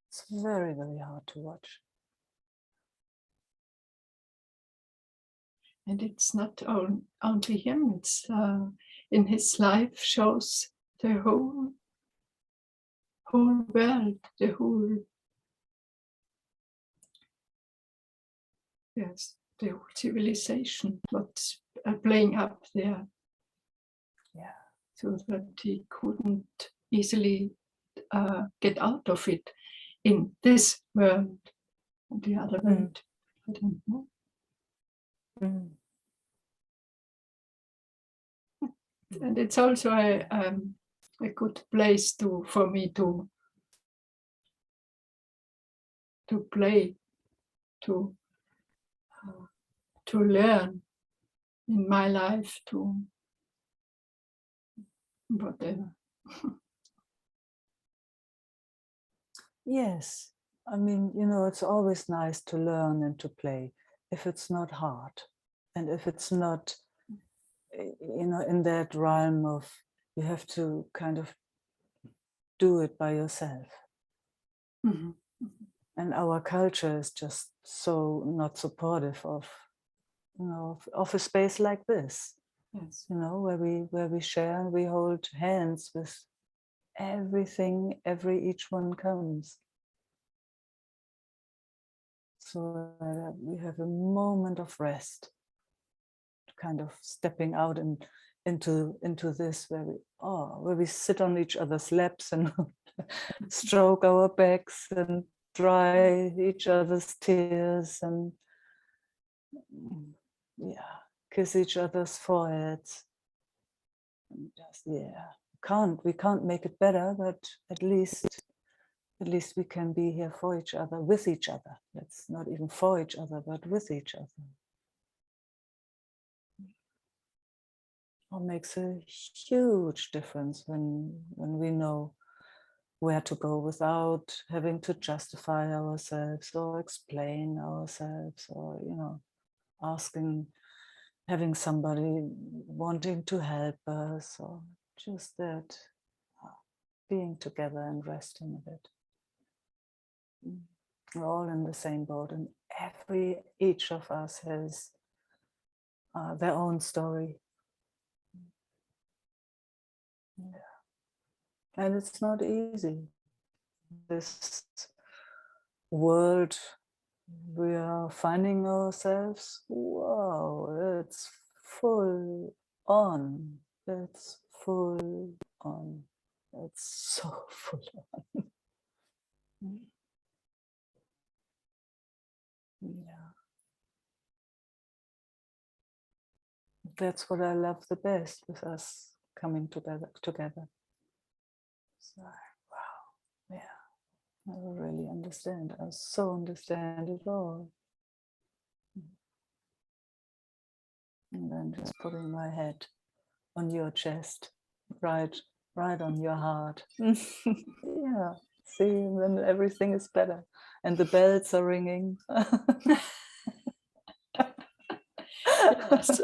It's very, very hard to watch. And it's not only him, it's in his life shows the whole world, the whole civilization, what's playing up there. Yeah. So that he couldn't easily get out of it in this world, the other world. I don't know. And it's also a good place for me to play, to learn in my life, to whatever. Yes, I mean, it's always nice to learn and to play if it's not hard, and if it's not, in that realm of you have to kind of do it by yourself. Mm-hmm. And our culture is just so not supportive of, of a space like this. Yes. Where we share and we hold hands with everything, each one comes. So that we have a moment of rest, kind of stepping out and into this where we sit on each other's laps and stroke our backs and dry each other's tears and kiss each other's foreheads. And just we can't make it better, but at least at least we can be here for each other, with each other. Let's not even for each other, but with each other. It makes a huge difference when we know where to go without having to justify ourselves or explain ourselves, or asking, having somebody wanting to help us, or just that being together and resting a bit. We're all in the same boat, and each of us has their own story. Yeah. And it's not easy. This world we are finding ourselves, wow, it's full on. It's full on. It's so full on. Yeah. That's what I love the best with us coming together. It's like, wow, yeah, I really understand. I so understand it all. And then just putting my head on your chest, right on your heart. Yeah, see, and then everything is better. And the bells are ringing. Yes.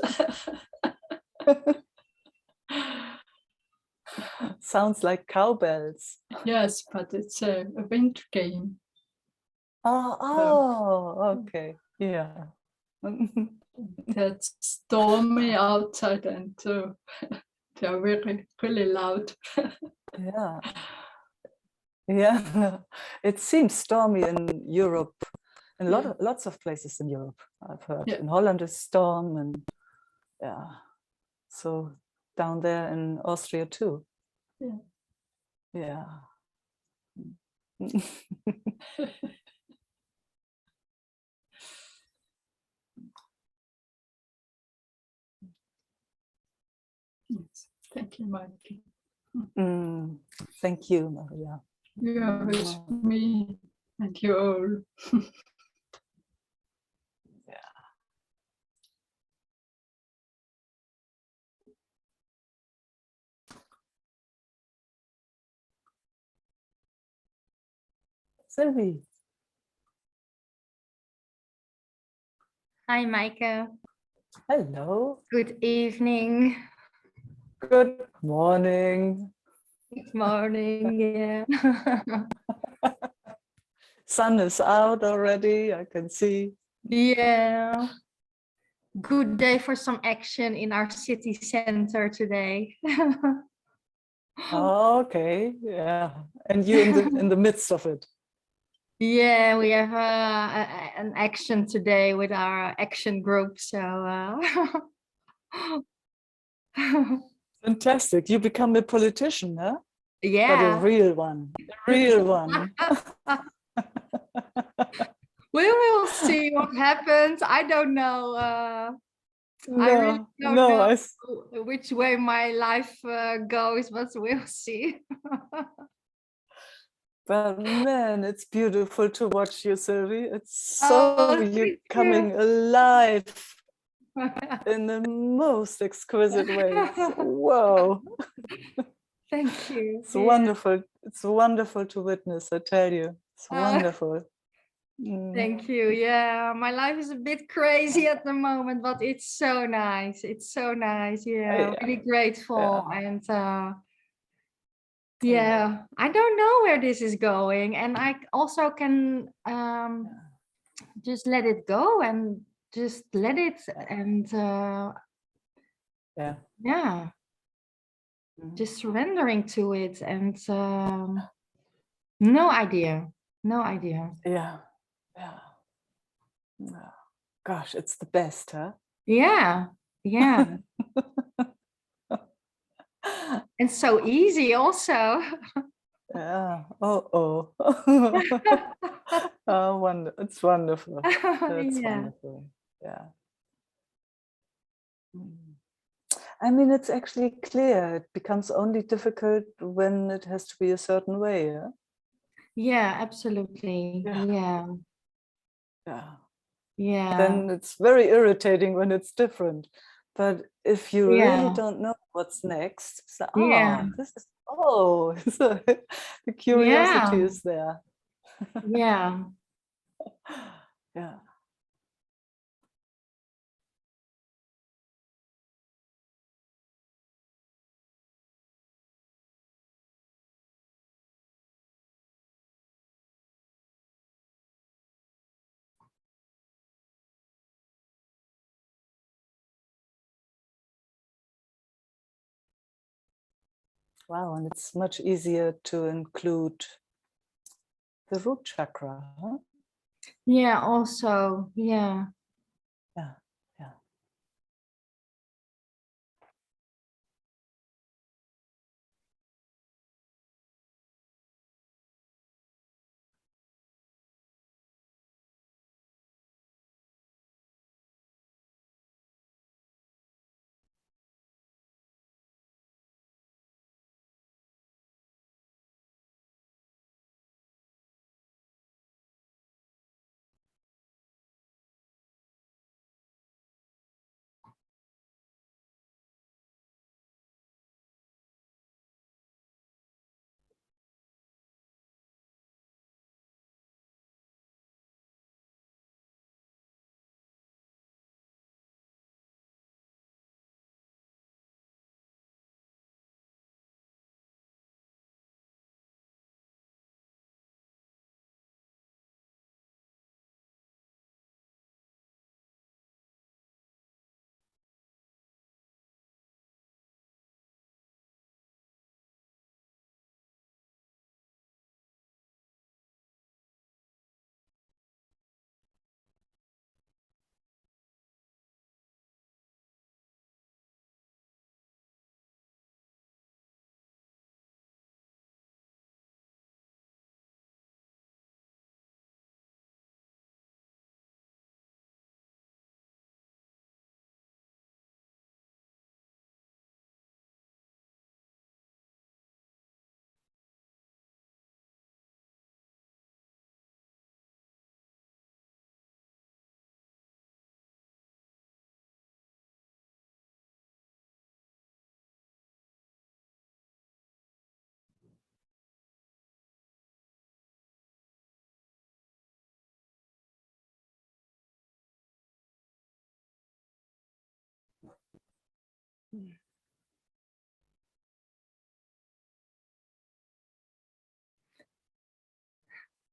Sounds like cowbells. Yes, but it's a wind game. Oh, okay. Yeah. That's stormy outside, and they're really loud. Yeah. Yeah. It seems stormy in Europe, in lots of places in Europe, I've heard. Yeah. In Holland it's storm, and yeah. So down there in Austria too. Yeah. Yeah. Yes. Thank you, Meike. Thank you, Maria. You are with me and you all. Sylvie. Hi, Meike. Hello. Good evening. Good morning. Good morning. Yeah. Sun is out already, I can see. Yeah. Good day for some action in our city center today. Oh, okay, yeah. And you in the midst of it. Yeah, we have an action today with our action group. So Fantastic. You become a politician, huh? But a yeah. real one. A real one. We will see what happens. I don't know. I really don't no, know which way my life goes, but we'll see. but man, it's beautiful to watch you, Sylvie. It's so you coming alive in the most exquisite ways. Whoa. Thank you. It's wonderful. It's wonderful to witness, I tell you. It's wonderful. Thank you. Yeah, my life is a bit crazy at the moment, but it's so nice. It's so nice. Yeah, really grateful. And yeah, I don't know where this is going. And I also can just let it go and just let it. And yeah, just surrendering to it. And no idea. No idea. Yeah. Gosh, it's the best, huh? Yeah. Yeah. And so easy also. Yeah. Oh. Oh, it's wonderful. It's wonderful. Yeah. I mean, it's actually clear. It becomes only difficult when it has to be a certain way. Yeah? Yeah, absolutely. Yeah. Yeah. Yeah. Yeah. Then it's very irritating when it's different. But if you really Yeah. don't know what's next, so, Yeah. this is, so the curiosity Yeah. is there. Yeah. Yeah. Wow, and it's much easier to include the root chakra. Huh? Yeah, also. Yeah. Yeah, yeah.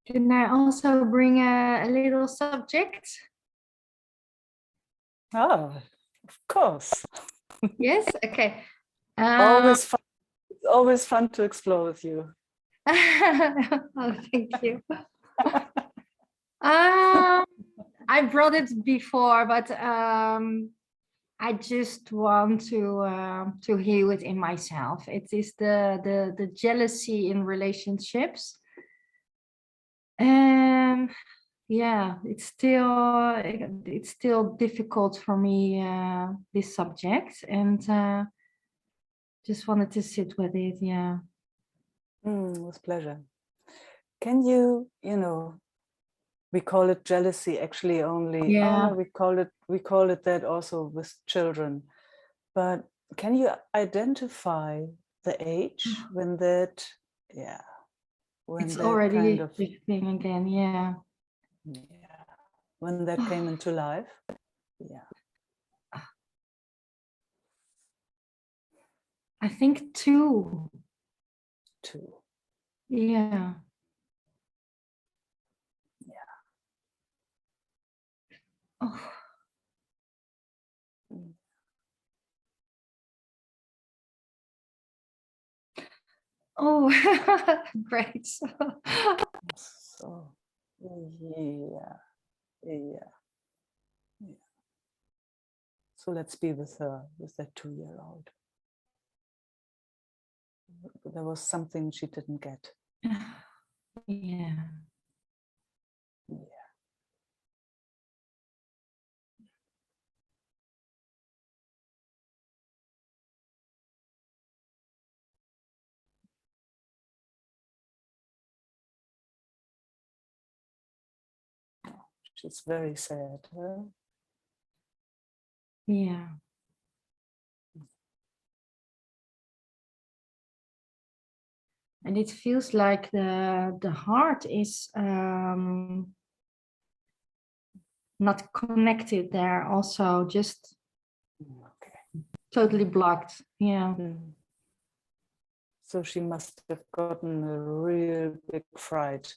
Can I also bring a little subject? Ah, of course. Yes. Okay. Always fun. It's always fun to explore with you. Oh, thank you. I brought it before, but I just want to heal it in myself. It is the jealousy in relationships. Yeah, it's still difficult for me, this subject, and just wanted to sit with it. Yeah. With pleasure. Can you, we call it jealousy actually only, Yeah. we call it that also with children. But can you identify the age when that, when It's that kind already of, shifting again. Yeah. when that came into life? Yeah. I think two. Two. Yeah. Oh. Mm. Oh, great. So, yeah, yeah. So let's be with her, with that 2-year-old. There was something she didn't get. Yeah. Yeah. It's very sad. Huh? Yeah. And it feels like the heart is not connected there, also just Okay. totally blocked. Yeah. Mm. So she must have gotten a real big fright.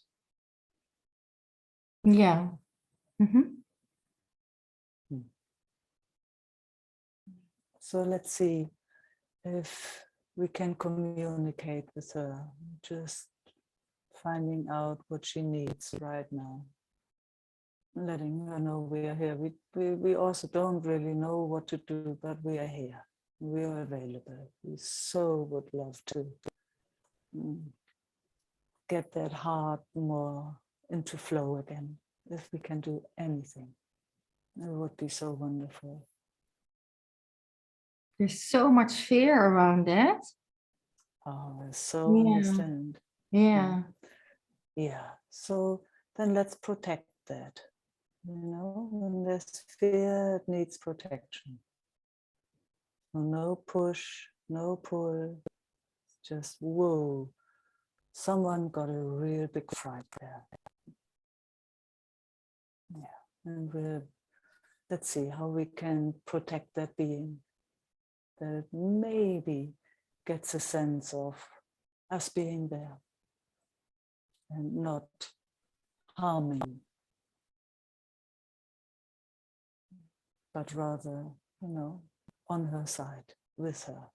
Yeah. Mhm. So let's see if we can communicate with her, just finding out what she needs right now. Letting her know we are here. We also don't really know what to do, but we are here. We are available. We so would love to get that heart more into flow again. If we can do anything, it would be so wonderful. There's so much fear around that. Oh, I so Yeah. understand. Yeah. Yeah. So then let's protect that. You know, when there's fear, it needs protection. So no push, no pull, just whoa, someone got a real big fright there. Yeah, and let's see how we can protect that being, that maybe gets a sense of us being there and not harming, but rather, you know, on her side, with her.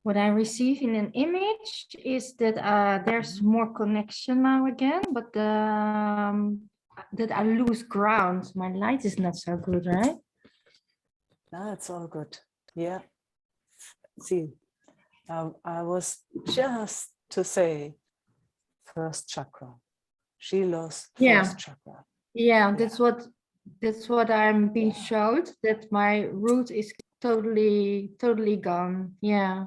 What I receive in an image is that there's more connection now again, but that I lose ground. My light is not so good, right? No, it's all good. Yeah. See, I was just to say first chakra. She lost Yeah. first chakra. Yeah, that's what I'm being showed, that my root is totally gone. Yeah.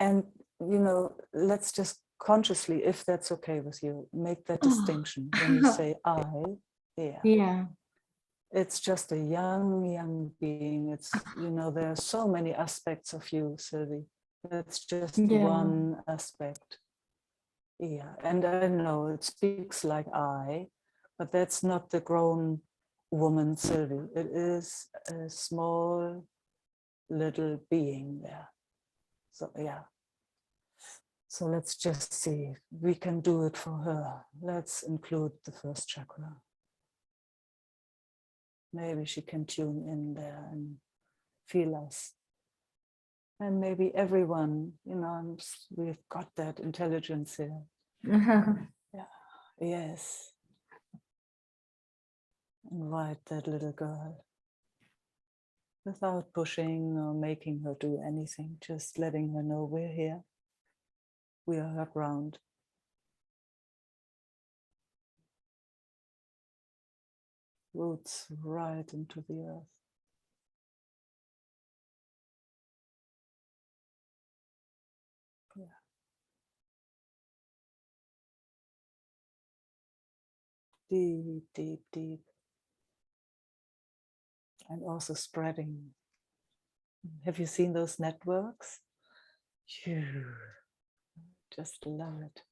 And, you know, let's just consciously, if that's okay with you, make that distinction. When you say I, yeah, Yeah. it's just a young being. It's, you know, there are so many aspects of you, Sylvie. That's just Yeah. one aspect. Yeah, and I know it speaks like I, but that's not the grown woman, Sylvie. It is a small little being there. So yeah. So let's just see, we can do it for her. Let's include the first chakra. Maybe she can tune in there and feel us. And maybe everyone, you know, we've got that intelligence here. Yeah. Yes. Invite that little girl without pushing or making her do anything, just letting her know we're here. We are her ground. Roots right into the earth. Yeah. Deep, deep, deep. And also spreading. Have you seen those networks? Phew. Just love it.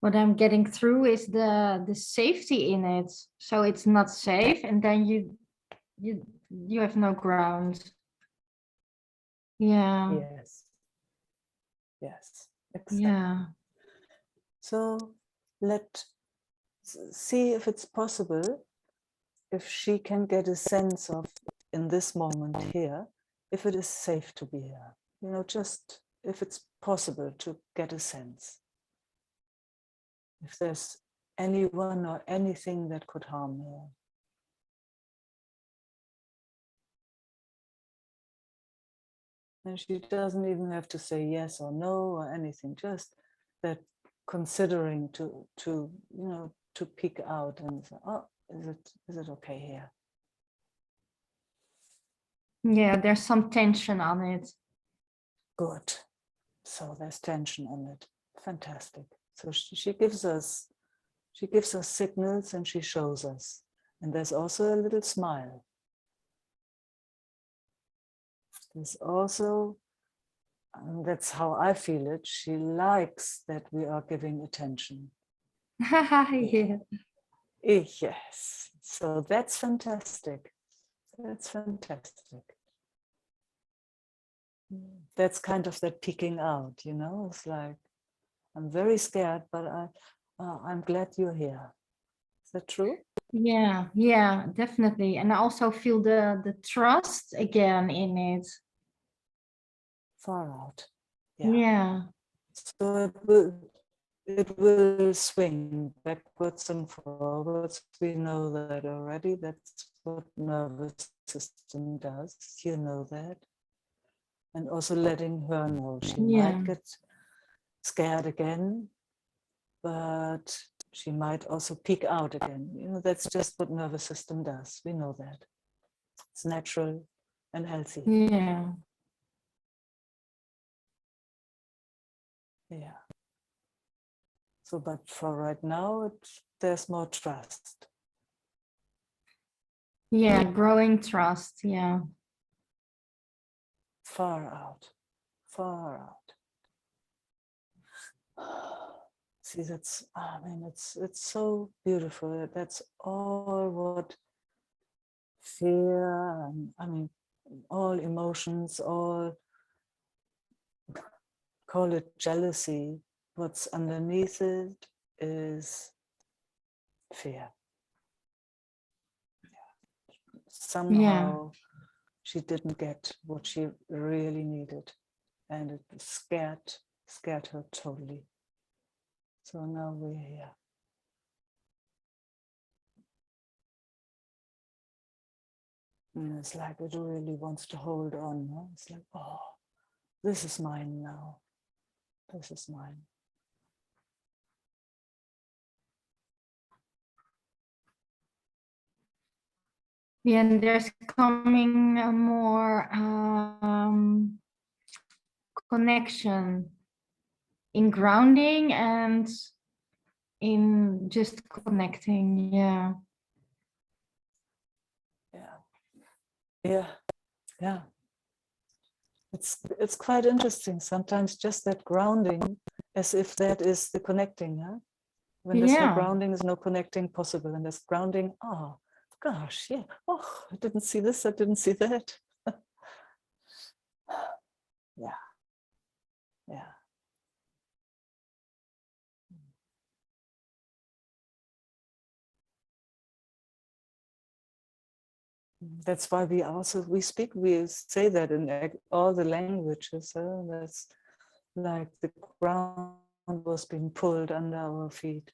what I'm getting through is the safety in it. So it's not safe, and then you have no ground. Yeah. Yes. Yes. Exactly. Yeah. So see if it's possible, if she can get a sense of, in this moment here, if it is safe to be here. You know, just if it's possible to get a sense. If there's anyone or anything that could harm her. And she doesn't even have to say yes or no or anything, just that considering to you know, to peek out and say, oh, is it okay here? Yeah, there's some tension on it. Good. So there's tension on it. Fantastic. So she gives us signals and she shows us. And there's also a little smile. There's also, and that's how I feel it, she likes that we are giving attention. Yeah. Yes. So that's fantastic. That's fantastic. That's kind of that peeking out, you know, it's like, I'm very scared, but I'm glad you're here. Is that true? Yeah, yeah, definitely. And I also feel the trust again in it. Far out. Yeah. So it will swing backwards and forwards. We know that already. That's what nervous system does. You know that. And also letting her know she Yeah. might get scared again, but she might also peek out again. You know, that's just what nervous system does. We know that. It's natural and healthy. Yeah. Yeah. So, but for right now, there's more trust. Yeah, growing trust. Yeah. Far out, far out. See, that's, I mean, it's so beautiful. That's all what fear, and, I mean, all emotions, all, call it jealousy. What's underneath it is fear. Somehow she didn't get what she really needed, and it scared her totally. So now we're here. And it's like it really wants to hold on. No? It's like, oh, this is mine now. This is mine. Yeah, and there's coming a more connection in grounding and in just connecting. Yeah. Yeah. It's quite interesting. Sometimes just that grounding, as if that is the connecting. Huh? When there's no grounding, there's no connecting possible. And there's grounding, oh gosh, yeah. Oh, I didn't see this, I didn't see that. Yeah. Yeah. That's why we say that in all the languages. That's like the ground was being pulled under our feet.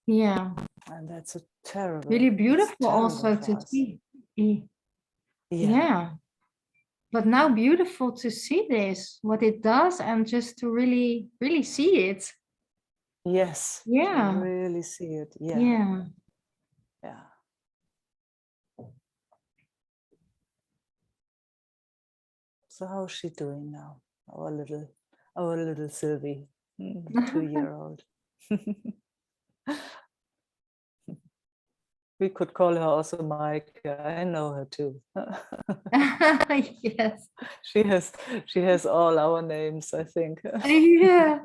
Yeah. And that's a terrible. Really beautiful also to see. Yeah. But now beautiful to see this, what it does, and just to really, really see it. Yes. Yeah. To really see it. Yeah. Yeah. Yeah. So how's she doing now? Our little Sylvie, 2-year-old. We could call her also Meike. I know her too. Yes. She has all our names, I think. Yeah.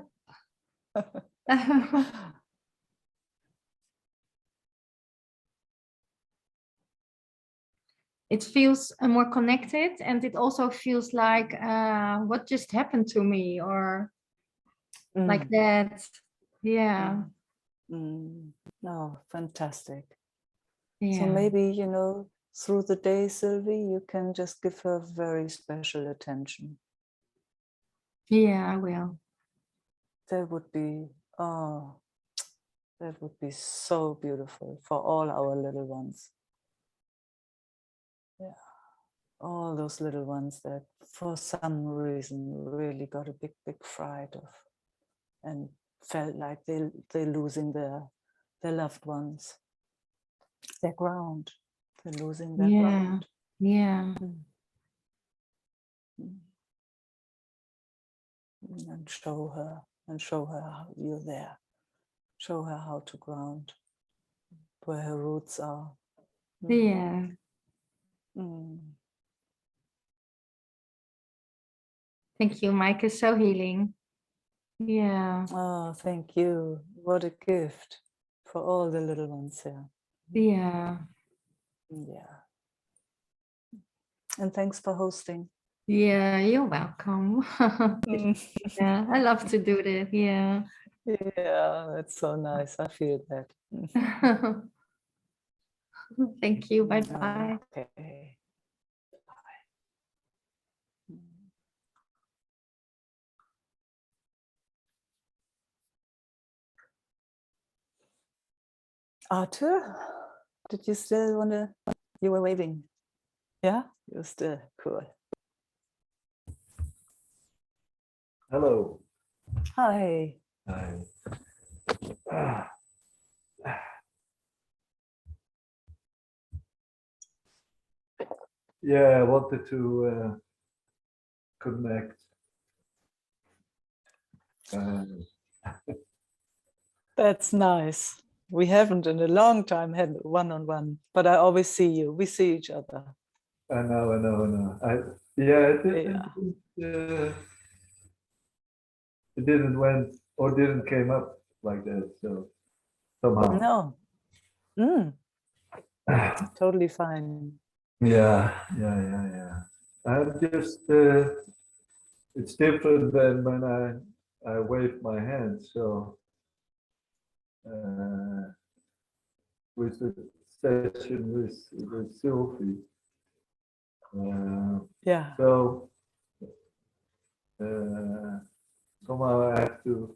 It feels more connected, and it also feels like what just happened to me, or like that. Yeah. Oh, fantastic. Yeah. So maybe, you know, through the day, Sylvie, you can just give her very special attention. Yeah, I will. That would be, oh, that would be so beautiful for all our little ones. Yeah, all those little ones that for some reason really got a big fright of and felt like they're losing their loved ones, their ground. They're losing their ground. Yeah. And show her how you're there. Show her how to ground, where her roots are. Yeah. Thank you, Meike. So healing. Yeah. Oh, thank you. What a gift for all the little ones here. Yeah. Yeah. And thanks for hosting. Yeah, you're welcome. Yeah, I love to do that. Yeah. Yeah, that's so nice. I feel that. Thank you. Bye-bye. Okay. Arthur, did you still want to? You were waving. Yeah, you're still cool. Hello. Hi. Hi. Yeah, I wanted to connect. That's nice. We haven't in a long time had one-on-one, but I always see you. We see each other. I know. It didn't went or didn't came up like that. So somehow. No. Totally fine. Yeah. I'm just. It's different than when I wave my hand. So with the session with Sylvie. Yeah. So somehow I have to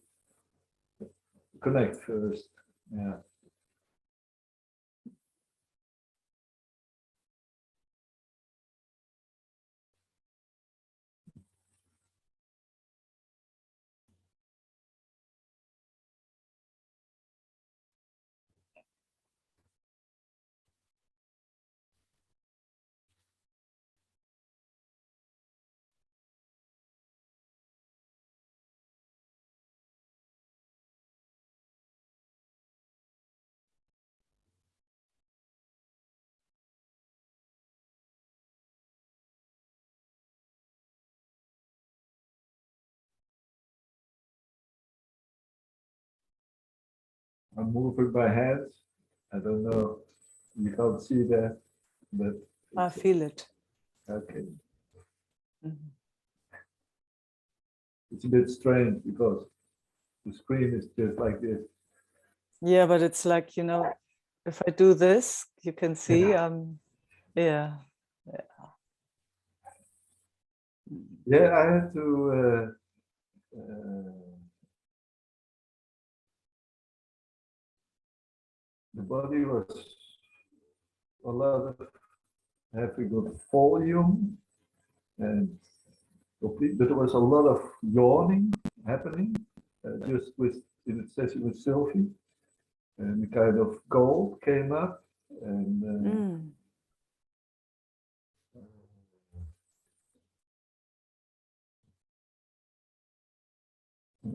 connect first. Yeah. I'm moving my hands. I don't know. You can't see that, but I feel it. okay. Mhm. It's a bit strange because the screen is just like this. Yeah, but it's like, you know, if I do this, you can see yeah. Yeah, I had to the body was a lot of having a volume and complete, but there was a lot of yawning happening just with in the session with Sylvie, and the kind of gold came up and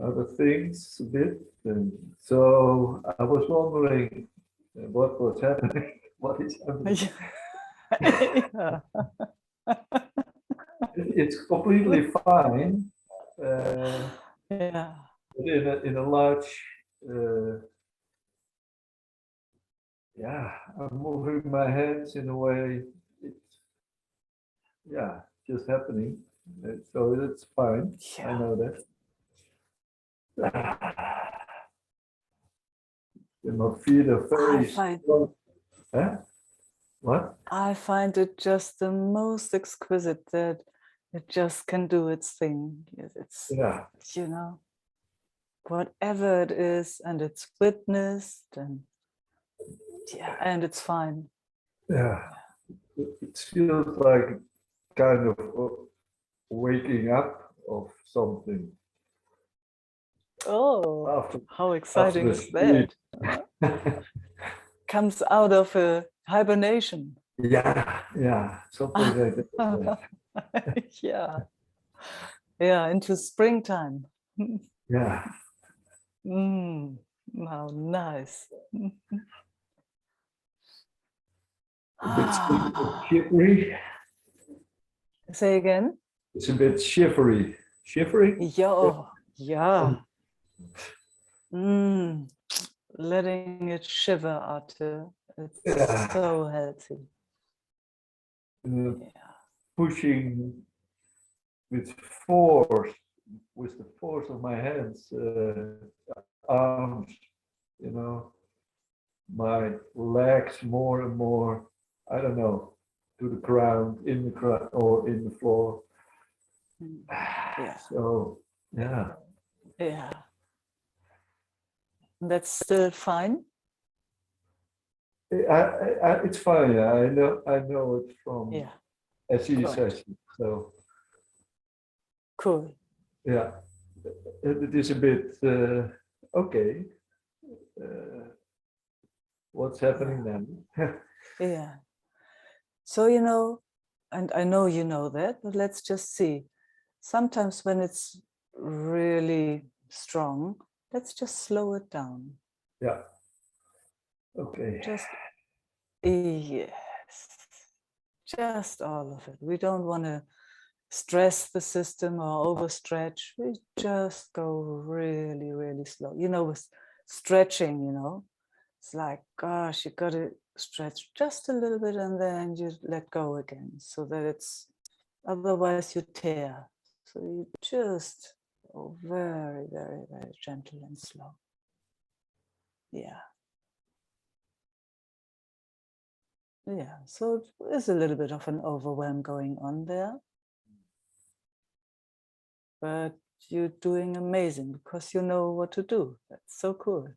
other things a bit. And so I was wondering what was happening. What is happening? Yeah. It's completely fine. Yeah. in a large, yeah, I'm moving my hands in a way. It's, yeah, just happening. So it's fine. I Yeah. know that. My feet are very strong. Huh? What? I find it just the most exquisite that it just can do its thing. It's, Yeah. you know, whatever it is, and it's witnessed, and yeah, and it's fine. Yeah. It feels like kind of waking up of something. Oh, After, how exciting after is that? Comes out of a hibernation. yeah, something like that. Yeah. Yeah, into springtime. Yeah. How nice. A bit shivery. Say again? It's a bit shivery. Shivery? Yeah, yeah. Letting it shiver, Arte. It's Yeah. so healthy. Uh, Yeah. pushing with force, with the force of my hands, arms, you know, my legs more and more, I don't know, to the ground, in the ground or in the floor. Yeah. So, yeah. Yeah. That's still fine. It's fine. Yeah. I know it from Yeah. SE Good. session. So, Cool. yeah, it is a bit okay. What's happening then? Yeah. So, you know, and I know you know that, but let's just see. Sometimes when it's really strong, let's just slow it down. Yeah. Okay. Just, yes, just all of it. We don't want to stress the system or overstretch. We just go really, really slow. You know, with stretching, you know, it's like, gosh, you got to stretch just a little bit and then you let go again so that it's, otherwise you tear. So you just go very, very, very gentle and slow. Yeah. Yeah, so there's a little bit of an overwhelm going on there. But you're doing amazing because you know what to do. That's so cool.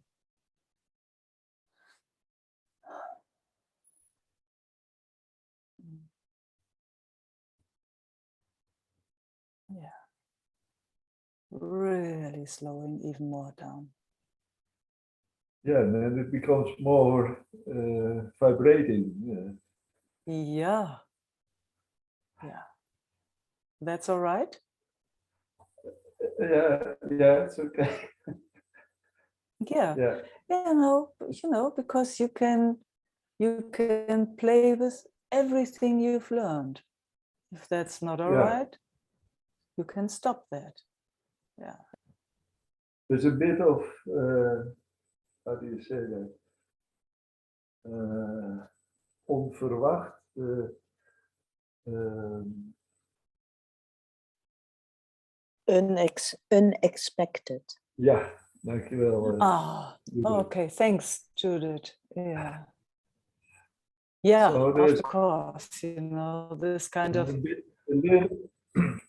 Yeah. Really slowing even more down. Yeah, and then it becomes more vibrating. Yeah. Yeah. Yeah. That's all right? Yeah, it's okay. Yeah. Yeah. You know, because you can play with everything you've learned. If that's not all right, you can stop that. Yeah. There's a bit of how do you say that? Onverwacht. Unexpected. Ja, dankjewel. Okay, thanks, Judith. Yeah. Yeah, So of course, you know, this kind of a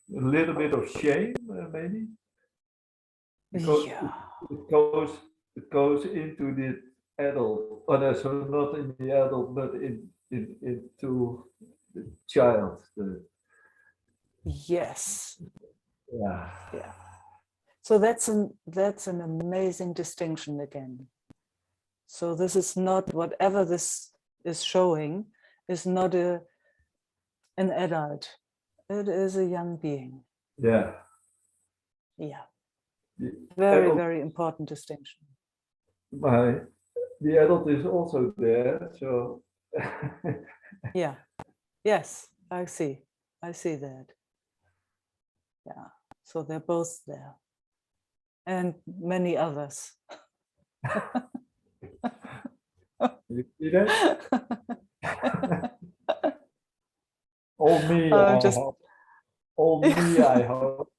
little bit of shame, maybe, because yeah. it goes into the adult, or no, so not in the adult, but into the child. Yes. Yeah. Yeah. So that's an amazing distinction again. So this is not, whatever this is showing is not an adult. It is a young being. Yeah. Yeah. The Very, adult, very important distinction. the adult is also there, so Yeah. Yes, I see. I see that. Yeah. So they're both there. and many others. You see that? All me, I Just hope. All me, I hope.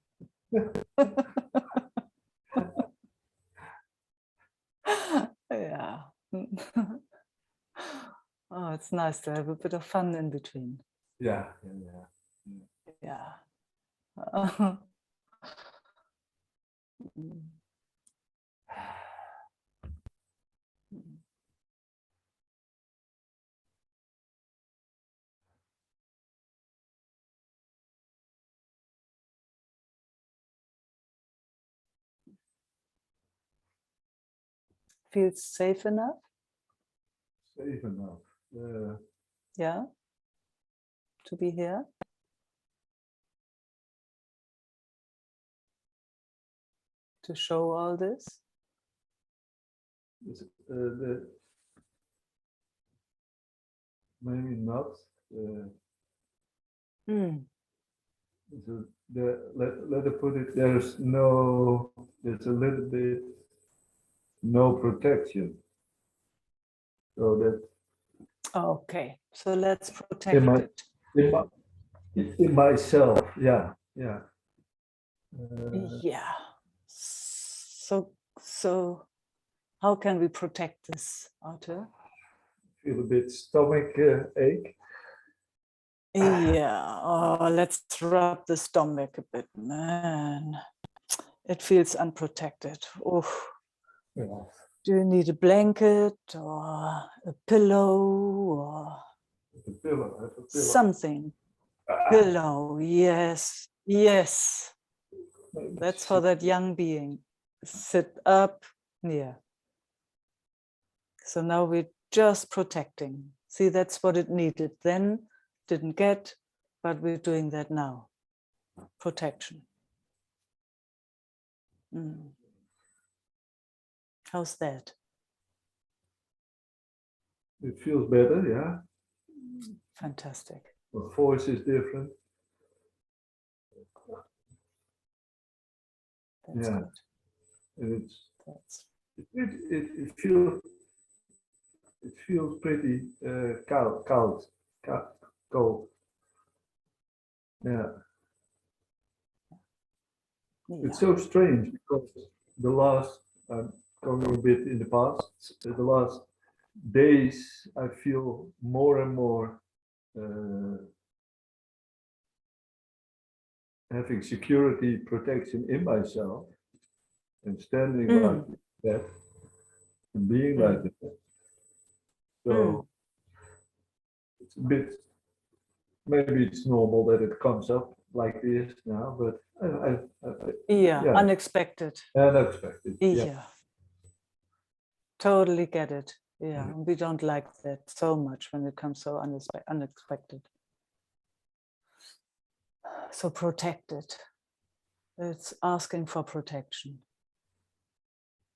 yeah. Oh, it's nice to have a bit of fun in between. Yeah. Yeah. Mm. Feels safe enough? Safe enough. Yeah. To be here? To show all this? Maybe not. Mm. So let it put it, there's a little bit no protection. So that Okay, so let's protect my- it. in myself, yeah. Yeah. So how can we protect this, Arthur? Feel a bit stomach ache. Yeah. Oh, let's rub the stomach a bit, man. It feels unprotected. Oh, Yeah. do you need a blanket or a pillow or The pillow, I have a pillow. something? Pillow. Yes. Yes. That's for that young being. Sit up. Yeah. So now we're just protecting. See, that's what it needed then, didn't get, but we're doing that now. Protection. Mm. How's that? It feels better, yeah. Fantastic. My voice is different. That's Yeah. good. And That's it feels pretty cold. Yeah. It's so strange because the last, I'm going a bit in the past, the last days I feel more and more having security protection in myself and standing like that and being like that. So it's a bit, maybe it's normal that it comes up like this now, but yeah, unexpected. Unexpected. Yeah. Totally get it. Yeah, we don't like that so much when it comes so unexpected. So protected. It's asking for protection.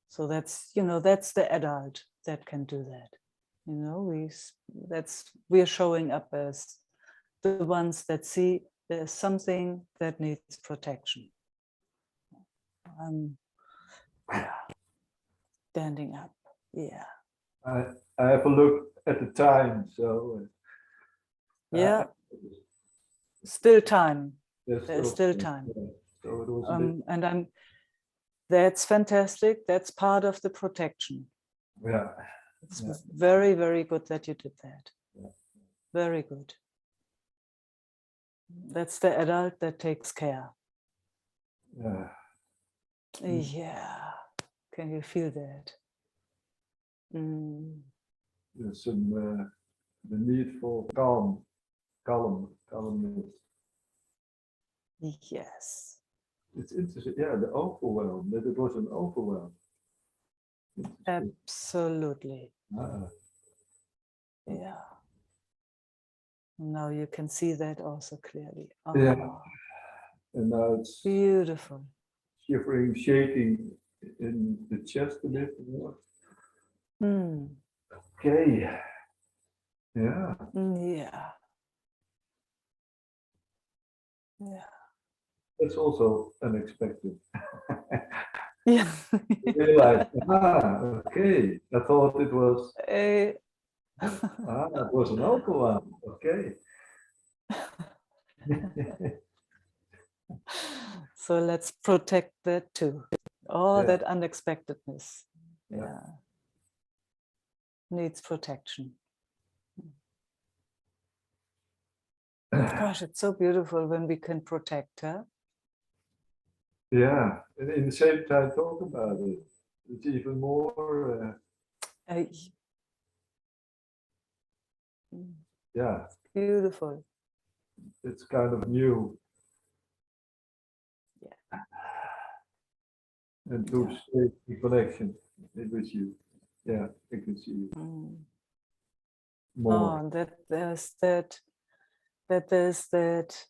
So that's, that's the adult that can do that. We're showing up as the ones that see there's something that needs protection. Standing up. Yeah. I have a look at the time, so yeah. Still time. There's still time. Yeah. So it was and that's fantastic. That's part of the protection. Yeah. It's very, very good that you did that. Yeah. Very good. That's the adult that takes care. Yeah. Yeah. Can you feel that? There's some the need for calmness. Yes. It's interesting. Yeah, the overwhelm. That it was an overwhelm. Absolutely. Yeah. Now you can see that also clearly. Oh, yeah. And now it's beautiful. Shivering, shaking in the chest a bit. Okay. Yeah. Yeah. Yeah. That's also unexpected. Yeah. Realized, okay. I thought it was, Eh, it was an open one. Okay. So let's protect that too. All Yeah. that unexpectedness. Yeah. Yeah. Needs protection. Gosh, it's so beautiful when we can protect her. Yeah. And in the same time, talk about it. It's even more, Uh, yeah, beautiful. it's kind of new. Yeah. And to Yeah. stay in connection with you. Yeah, I can see you more. Oh, and that there's that there's that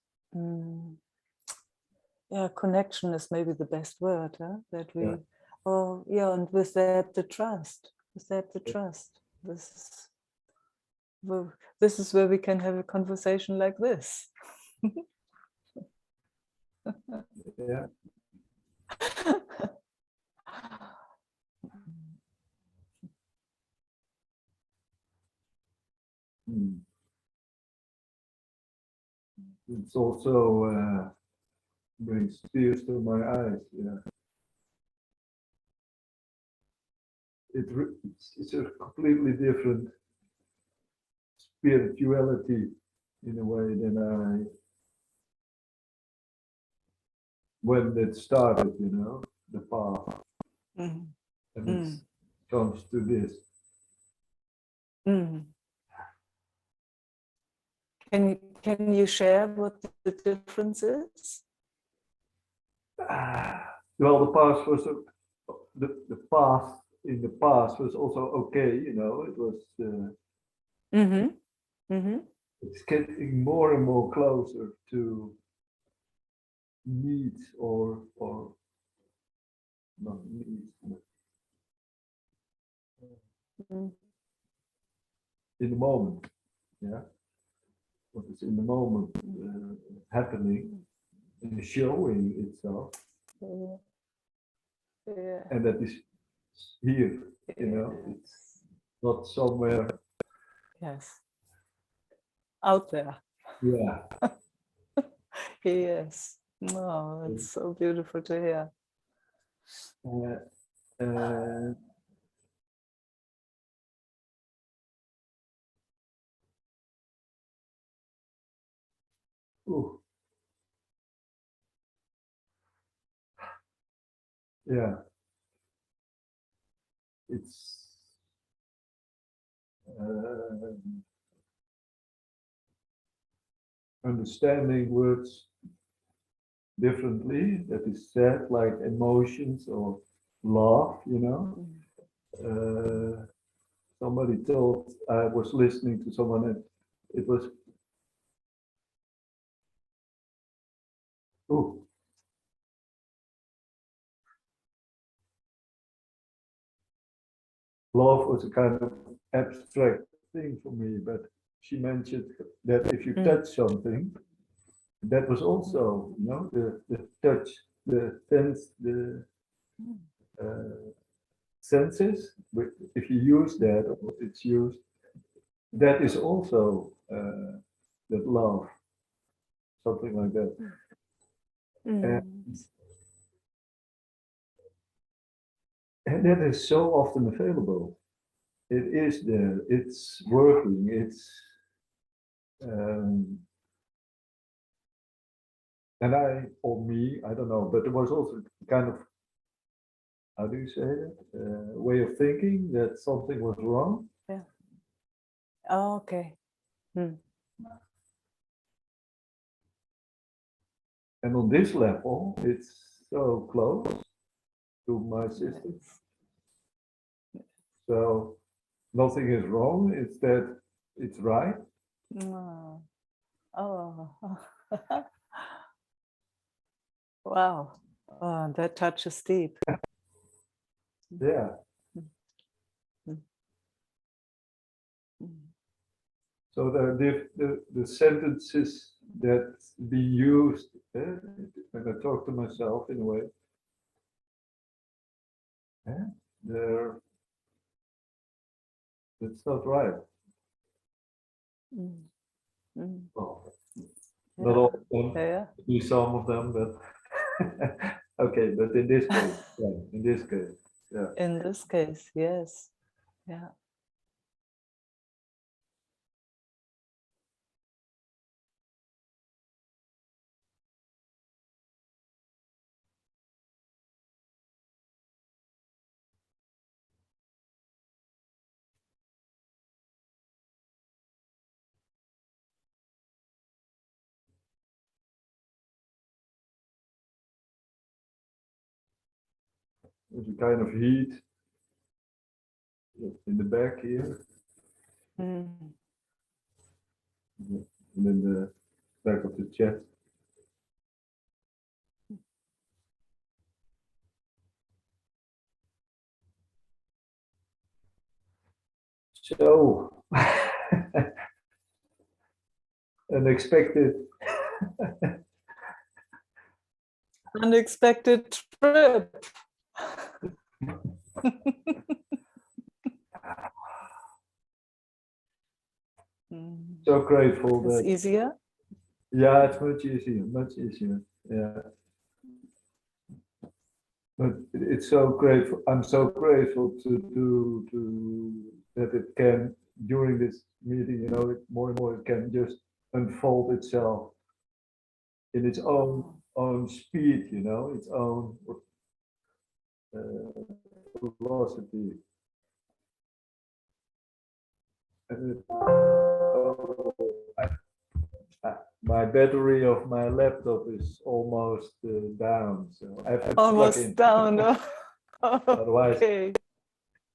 yeah, connection is maybe the best word, huh? That we Yeah. oh yeah, and with that the trust. With that the trust. This is where we can have a conversation like this. Yeah. Hmm. It's also brings tears to my eyes. Yeah. It's a completely different spirituality in a way than when it started, the path. Mm. And Mm. it comes to this. Mm. Can you share what the difference is? Well, the past was the past in the past was also okay, it was Mm-hmm. Mm-hmm. it's getting more and more closer to needs or not needs, but in the moment, yeah, what is in the moment happening and showing itself, Yeah. and that is here, it's not somewhere, Yes. Out there. yeah. Yes. Oh, it's so beautiful to hear. Uh, ooh, yeah, it's understanding words differently, that is said, like emotions or love, somebody told, I was listening to someone, and it was, oh, love was a kind of abstract thing for me, but she mentioned that if you touch something, that was also, the touch, the sense, the senses, if you use that, or it's used, that is also that love, something like that. And that is so often available. It is there, it's working, it's and or me, I don't know, but there was also kind of, how do you say it, way of thinking that something was wrong. Yeah. Oh, okay. And on this level, it's so close to my system. So nothing is wrong, it's that it's right. Oh. Oh. Wow. Oh, that touches deep. Yeah. So the sentences that be used, when I talk to myself in a way, they're, that's not right. Mm. Mm. Well, Yeah. not all of them, Yeah. maybe some of them, but okay, but in this case, yeah, in this case, yeah. In this case, yes. Yeah. There's a kind of heat in the back here, Mm. and in the back of the chest. So unexpected. Unexpected trip. Mm. So grateful It's that, easier. yeah, it's much easier, much easier. Yeah. But it's so grateful. I'm so grateful to that it can, during this meeting, you know, more and more it can just unfold itself in its own speed, you know, its own velocity. And my battery of my laptop is almost down, so I have to plug in. Almost down. Otherwise, Okay.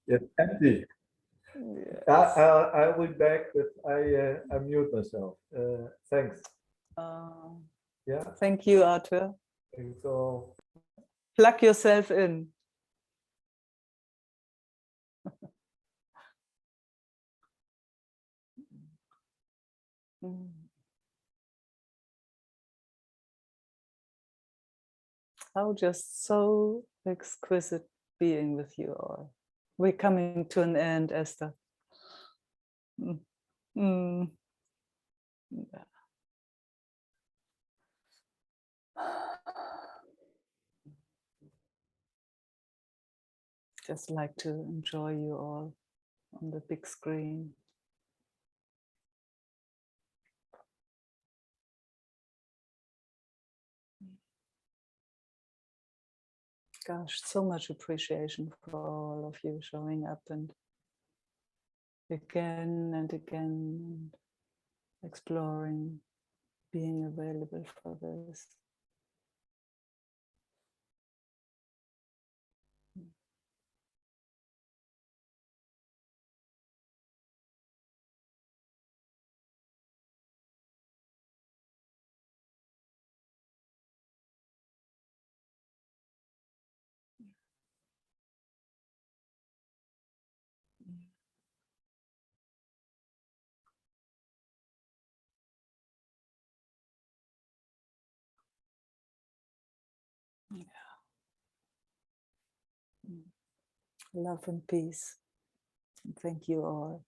it's empty. Yes. I will be back, but I mute myself. Thanks. Yeah, Thank you, Arthur. thanks all. Plug yourself in. Mm. How just so exquisite being with you all. We're coming to an end, Esther. Mm. Mm. Yeah. Just like to enjoy you all on the big screen. Gosh, so much appreciation for all of you showing up and again and again, exploring, being available for this. Yeah. Love and peace. Thank you all.